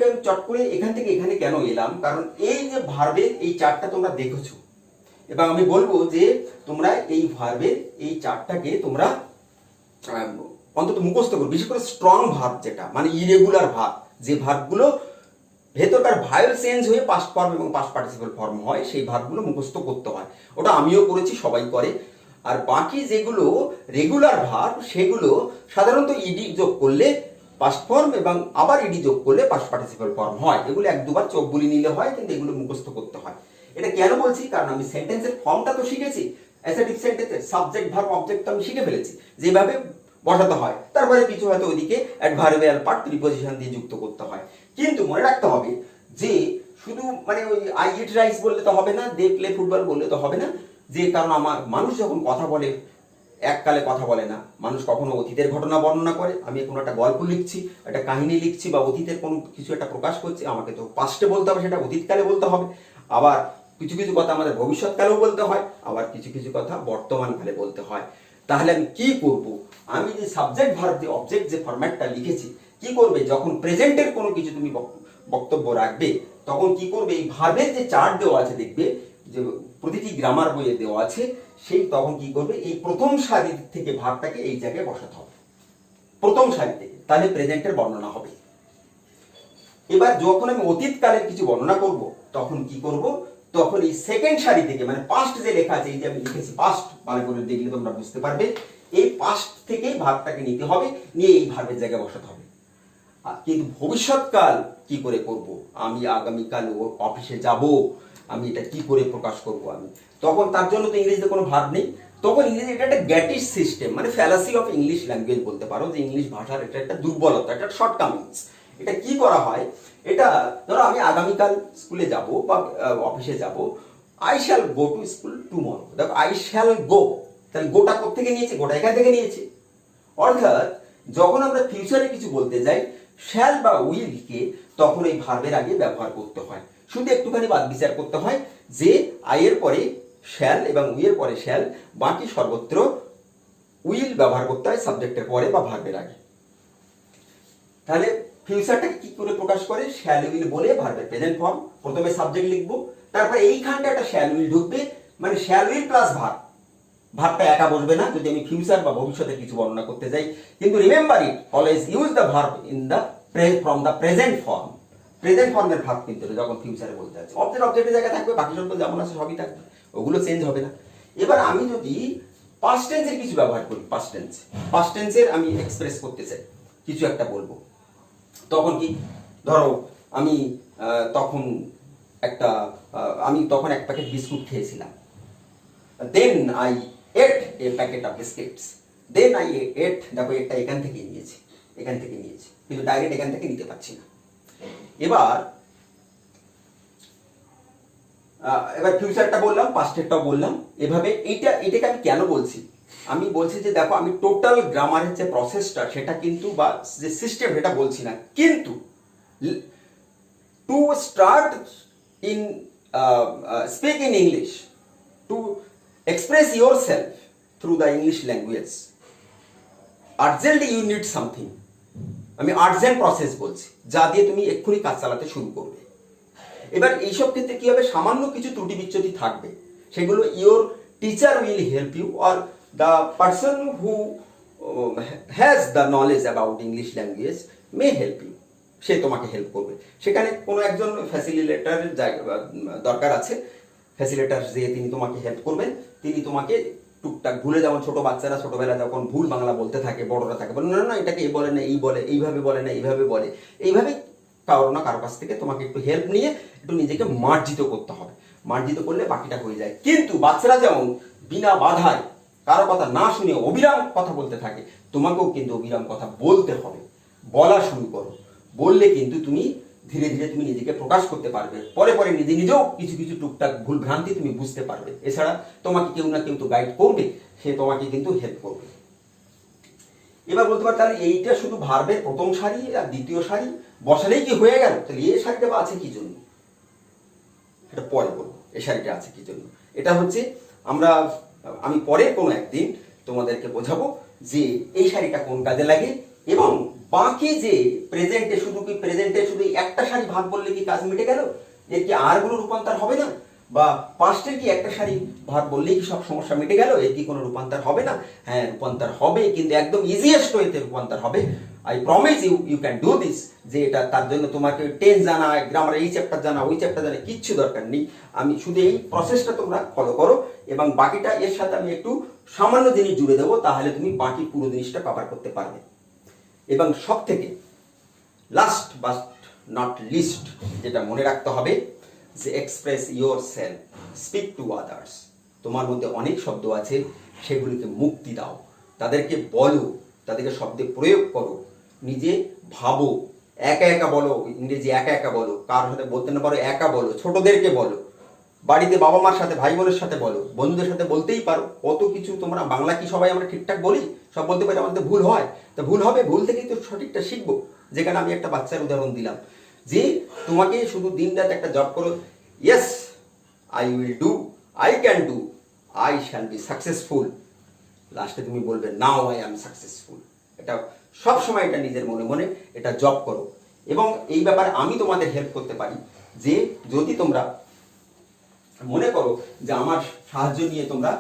আমি চট করে এখান থেকে এখানে কেন এলাম, কারণ এই যে ভার্বের এই চারটা তোমরা দেখেছো, এবং আমি বলবো যে তোমরা এই ভার্বের এই চারটাকে তোমরা অন্তত মুখস্থ করো। বিশেষ করে স্ট্রং ভার্ব, যেটা মানে ইরেগুলার ভার্ব, যে ভার্বগুলো ভেতরকার ভাইল চেঞ্জ হয়ে পাস্ট ফর্ম এবং পাস্ট পার্টিসিপল ফর্ম হয়, সেই ভার্বগুলো মুখস্থ করতে হয়। ওটা আমিও করেছি, সবাই করে। আর বাকি যেগুলো রেগুলার ভার্ব, সেগুলো সাধারণত ইডি যোগ করলে পাস্ট ফর্ম এবং আবার ইডি যোগ করলে পাস্ট পার্টিসিপল ফর্ম হয়। এগুলো এক দুবার চোখ বুলি নিলে হয়, কিন্তু এগুলো মুখস্থ করতে হয়। এটা কেন বলছি, কারণ আমি সেন্টেন্সের ফর্মটা তো শিখেছি। অ্যাসার্টিভ সেন্টেন্সের সাবজেক্ট ভার্ব অবজেক্ট তো আমি শিখে ফেলেছি যেভাবে বসাতে হয়। তারপরে কিছু হয়তো ওইদিকে অ্যাডভার্বিয়াল পার্ট প্রিপোজিশন দিয়ে যুক্ত করতে হয়। কিন্তু মনে রাখতে হবে যে শুধু মানে ওই আই ইট রাইস বললে তো হবে না, দে প্লে ফুটবল বললে তো হবে না। যে কারণ মানুষ যখন কথা বলে এককালে কথা বলে না। মানুষ কখনো অতীতের ঘটনা বর্ণনা করে। আমি কোনো একটা গল্প লিখছি, একটা কাহিনী লিখছি, বা অতীতের কোনো কিছু একটা প্রকাশ করছি, আমাকে তো পাস্টে বলতে হবে, সেটা অতীতকালে বলতে হবে। আবার কিছু কিছু কথা আমাদের ভবিষ্যৎকালেও বলতে হয়, আবার কিছু কিছু কথা বর্তমানকালে বলতে হয়। তাহলে আমি কি করব, আমি যে সাবজেক্ট ভার্ব যে অবজেক্ট যে ফরম্যাটটা লিখেছি, কি করবে যখন প্রেজেন্টের কোনো কিছু তুমি বক্তব্য রাখবে, তখন কি করবে, এই ভার্বের যে চার্ট দেওয়া আছে, দেখবে যে প্রতিটি গ্রামার বইয়ে দেওয়া আছে, সেই তখন কি করবে, এই প্রথম সারি থেকে ভার্বটাকে এই জায়গায় বসাতে হবে, প্রথম সারি থেকে, তাহলে প্রেজেন্টের বর্ণনা হবে। এবার যখন আমি অতীতকালের কিছু বর্ণনা করব, তখন কি করব, তখন এই সেকেন্ড সারি থেকে, মানে পাস্ট যে লেখা আছে, এই যে আমি লিখেছি পাস্ট, ভালো করে দেখলে তোমরা বুঝতে পারবে, এই পাস্ট থেকেই ভার্বটাকে নিতে হবে, নিয়ে এই ভার্বের জায়গায় বসাতে হবে। কিন্তু ভবিষ্যৎকাল কি করে করব, আমি আগামীকাল অফিসে যাব, আমি এটা কি করে প্রকাশ করব, আমি তখন তার জন্য তো ইংরেজিতে কোনো ভার্ব নেই। তখন ইংরেজি এটা একটা গ্যাটিস সিস্টেম, মানে ফ্যালাসি অফ ইংলিশ ল্যাঙ্গুয়েজ বলতে পারো, যে ইংলিশ ভাষার এটা একটা দুর্বলতা, একটা শর্টকামিংস। এটা কি করা হয়, এটা ধরো আমি আগামীকাল স্কুলে যাব বা অফিসে যাব, I shall go to school tomorrow. দেখো আই শ্যাল গো, তাহলে গোটা কোত্থেকে নিয়েছি, গোটা এখান থেকে নিয়েছি। অর্থাৎ যখন আমরা ফিউচারে কিছু বলতে যাই, শ্যাল বা উইলকে তখন এই ভার্বের আগে ব্যবহার করতে হয়। শুধু একটুখানি বাদ বিচার করতে হয় যে আই এর পরে শ্যাল এবং উই এর পরে শ্যাল, বাকি সর্বত্র উইল ব্যবহার করতে হয় সাবজেক্টের পরে বা ভার্বের আগে। তাহলে ফিউচারটাকে কি করে প্রকাশ করে, শ্যাল উইল বলে ভার্বের প্রেজেন্ট ফর্ম, প্রথমে সাবজেক্ট লিখবো, তারপরে এইখানটা একটা শ্যাল উইল ঢুকবে, মানে শ্যাল উইল প্লাস ভার্ব। ভার্বটা একা বসবে না যদি আমি ফিউচার বা ভবিষ্যতের কিছু বর্ণনা করতে যাই। কিন্তু remember it, always use the verb in the from the present form. Present ফর্মের ভার্ব কিন্তু যখন ফিউচারে বলতে আছে, অবজেক্টের জায়গায় থাকবে, বাকি সব যেমন আছে সবই থাকবে, ওগুলো চেঞ্জ হবে না। এবার আমি যদি পাস্ট টেন্সের কিছু ব্যবহার করি, পাস্ট টেন্সের আমি এক্সপ্রেস করতে চাই, কিছু একটা বলবো, তখন কি, ধরো আমি তখন এক প্যাকেট বিস্কুট খেয়েছিলাম। Then I ate a packet of biscuits. Then I ate, দেখো এটা এখান থেকে নিয়েছি, কিন্তু ডাইরেক্ট এখান থেকে নিতে পারছি না। এবার ফিউচারটা বললাম, পাস্টেরটাও বললাম, এভাবে এটাকে আমি কেন বলছি, আমি বলছি যে দেখো আমি টোটাল গ্রামারের যে প্রসেসটা, সেটা কিন্তু বা যে সিস্টেম, সেটা বলছি না, কিন্তু to start in speak in English, to express yourself through the English language, urgently you need something, আমি আর্জেন্ট প্রসেস বলছি, যা দিয়ে তুমি এক্ষুনি কাজ চালাতে শুরু করবে। এবার এইসব ক্ষেত্রে কি হবে, সামান্য কিছু ত্রুটি বিচ্যুতি থাকবে, সেগুলো your teacher will help you, or the person who has the knowledge about English language may help you, সে তোমাকে হেল্প করবে। সেখানে কোনো একজন ফ্যাসিলিটেটরের দরকার আছে, ফ্যাসিলিটেটর যে তিনি তোমাকে হেল্প করবেন, তিনি তোমাকে টুকটাক ভুলে, যেমন ছোট বাচ্চারা ছোটবেলা যখন ভুল বাংলা বলতে থাকে, বড়রা থাকে বলে না এটাকে এই বলে না, এই বলে, এইভাবে বলে না, এইভাবে বলে, এইভাবে কারো না কারো কাছ থেকে তোমাকে একটু হেল্প নিয়ে একটু নিজেকে মার্জিত করতে হবে। মার্জিত করলে বাকিটা হয়ে যায়। কিন্তু বাচ্চারা যেমন বিনা বাধায় কারো কথা না শুনে অবিরাম কথা বলতে থাকে, তোমাকেও কিন্তু অবিরাম কথা বলতে হবে, বলা শুরু করো। বললে কিন্তু তুমি ধীরে ধীরে তুমি নিজেকে প্রকাশ করতে পারবে, পরে পরে নিজেও কিছু কিছু টুকটাক ভুল ভ্রান্তি তুমি বুঝতে পারবে। এছাড়া তোমাকে কেউ না কেউ তো গাইড করবে, সে তোমাকে কিন্তু হেল্প করবে। এবার বলতে পারো তাহলে এইটা শুধু ভার্বের প্রথম সারি আর দ্বিতীয় সারি বসালেই কি হয়ে গেল, তাহলে এই সারিটা বা আছে কি জন্য, এটা পরে বলবো এই সারিটা আছে কি জন্য। এটা হচ্ছে আমি পরের কোনো একদিন তোমাদেরকে বোঝাবো যে এই সারিটা কোন কাজে লাগে, এবং বাকি যে প্রেজেন্টে শুধু একটা সারি ভাগ বললে কি কাজ মিটে গেল? এর কি আর কোনো রূপান্তর হবে না? বা পাস্টের কি একটা সারি ভাগ বললেই কি সব সমস্যা মিটে গেল? এর কি কোনো রূপান্তর হবে না? হ্যাঁ, রূপান্তর হবে, কিন্তু একদম ইজিয়েস্ট ওয়েতে রূপান্তর হবে। I promise you can do this. যে এটা তার জন্য তোমাকে টেন্স জানা, গ্রামার এই চ্যাপ্টার জানা, ওই চ্যাপ্টার জানা কিচ্ছু দরকার নেই। আমি শুধু এই প্রসেসটা তোমরা ফলো করো, এবং বাকিটা এর সাথে আমি একটু সামান্য জিনিস জুড়ে দেবো, তাহলে তুমি বাকি পুরো জিনিসটা কভার করতে পারবে। এবং সব থেকে লাস্ট বাট নট লিস্ট যেটা মনে রাখতে হবে, যে express your self, speak to others. তোমার মধ্যে অনেক শব্দ আছে, সেগুলিকে মুক্তি দাও, তাদেরকে বলো, তাদেরকে শব্দে প্রয়োগ করো, নিজে ভাবো, একা একা বলো, ইংরেজি একা একা বলো, কারোর সাথে বলতে না পারো একা বলো, ছোটদেরকে বলো, বাড়িতে বাবা মার সাথে, ভাই বোনের সাথে বলো, বন্ধুদের সাথে বলতেই পারো। কত কিছু তোমরা, বাংলা কি সবাই আমরা ঠিকঠাক বলি? সব বলতে পারি, আমাদের ভুল হয়, তা ভুল হবে, ভুল থেকেই তো সঠিকটা শিখবো। যেখানে আমি একটা বাচ্চার উদাহরণ দিলাম, যে তোমাকে শুধু দিন রাত একটা জব করো, yes I will do, I can do, I shall be successful, লাস্টে তুমি বলবে নাও আই অ্যাম সাকসেসফুল। এটা সব সময় এটা নিজের মনে মনে এটা জব করো। এবং এই ব্যাপারে আমি তোমাদের হেল্প করতে পারি, যে যদি তোমরা মনে করো যে আমার সাহায্য নিয়ে তোমরা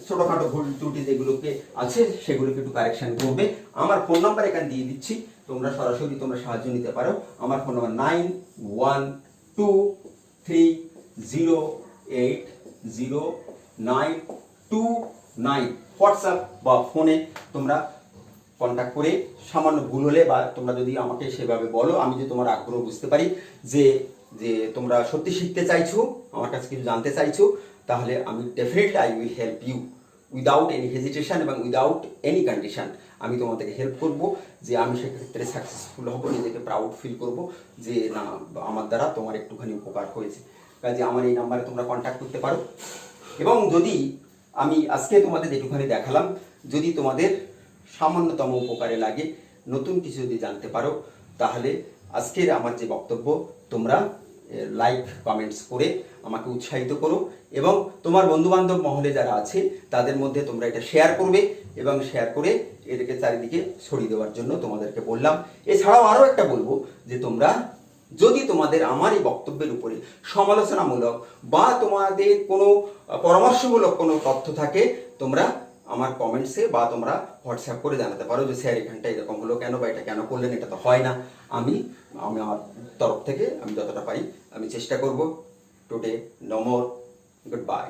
ছোটখাটো ভুল ত্রুটি যেগুলোকে আছে সেগুলোকে একটু কারেকশন করবে, আমার ফোন নাম্বার এখানে দিয়ে দিচ্ছি, তোমরা সরাসরি তোমরা সাহায্য নিতে পারো। আমার ফোন নাম্বার 9123080929। হোয়াটসঅ্যাপ বা ফোনে তোমরা কন্ট্যাক্ট করে সামান্য ভুল হলে, বা তোমরা যদি আমাকে সেভাবে বলো, আমি যে তোমার আগ্রহ বুঝতে পারি, যে যে তোমরা সত্যি শিখতে চাইছো, আমার কাছে কিছু জানতে চাইছো, তাহলে আমি definitely I will help you without any hesitation এবং উইদাউট এনি কন্ডিশন। আমি তোমাদেরকে হেল্প করব, যে আমি সেক্ষেত্রে সাকসেসফুল হব, নিজেকে প্রাউড ফিল করব যে না, আমার দ্বারা তোমার একটুখানি উপকার হয়েছে। কাজে আমার এই নাম্বারে তোমরা কন্ট্যাক্ট করতে পারো। এবং যদি আমি আজকে তোমাদের যেটুখানি দেখালাম, যদি তোমাদের সামান্যতম উপকারে লাগে, নতুন কিছু যদি জানতে পারো, তাহলে আজকের আমার যে বক্তব্য তোমরা লাইক কমেন্টস করে আমাকে উৎসাহিত করো, এবং তোমার বন্ধুবান্ধব মহলে যারা আছে তাদের মধ্যে তোমরা এটা শেয়ার করবে, এবং শেয়ার করে এটাকে চারিদিকে ছড়িয়ে দেওয়ার জন্য তোমাদেরকে বললাম। এছাড়াও আরও একটা বলবো, যে তোমরা যদি তোমাদের আমার এই বক্তব্যের উপরে সমালোচনামূলক বা তোমাদের কোনো পরামর্শমূলক কোনো তথ্য থাকে, তোমরা আমার কমেন্টসে বা তোমরা হোয়াটসঅ্যাপ করে জানাতে পারো, যে স্যার এখানটা এরকম হলো কেন, বা এটা কেন করলেন, এটা তো হয় না। আমি আমার তরফ থেকে আমি যতটা পারি আমি চেষ্টা করব। Today no more, good bye.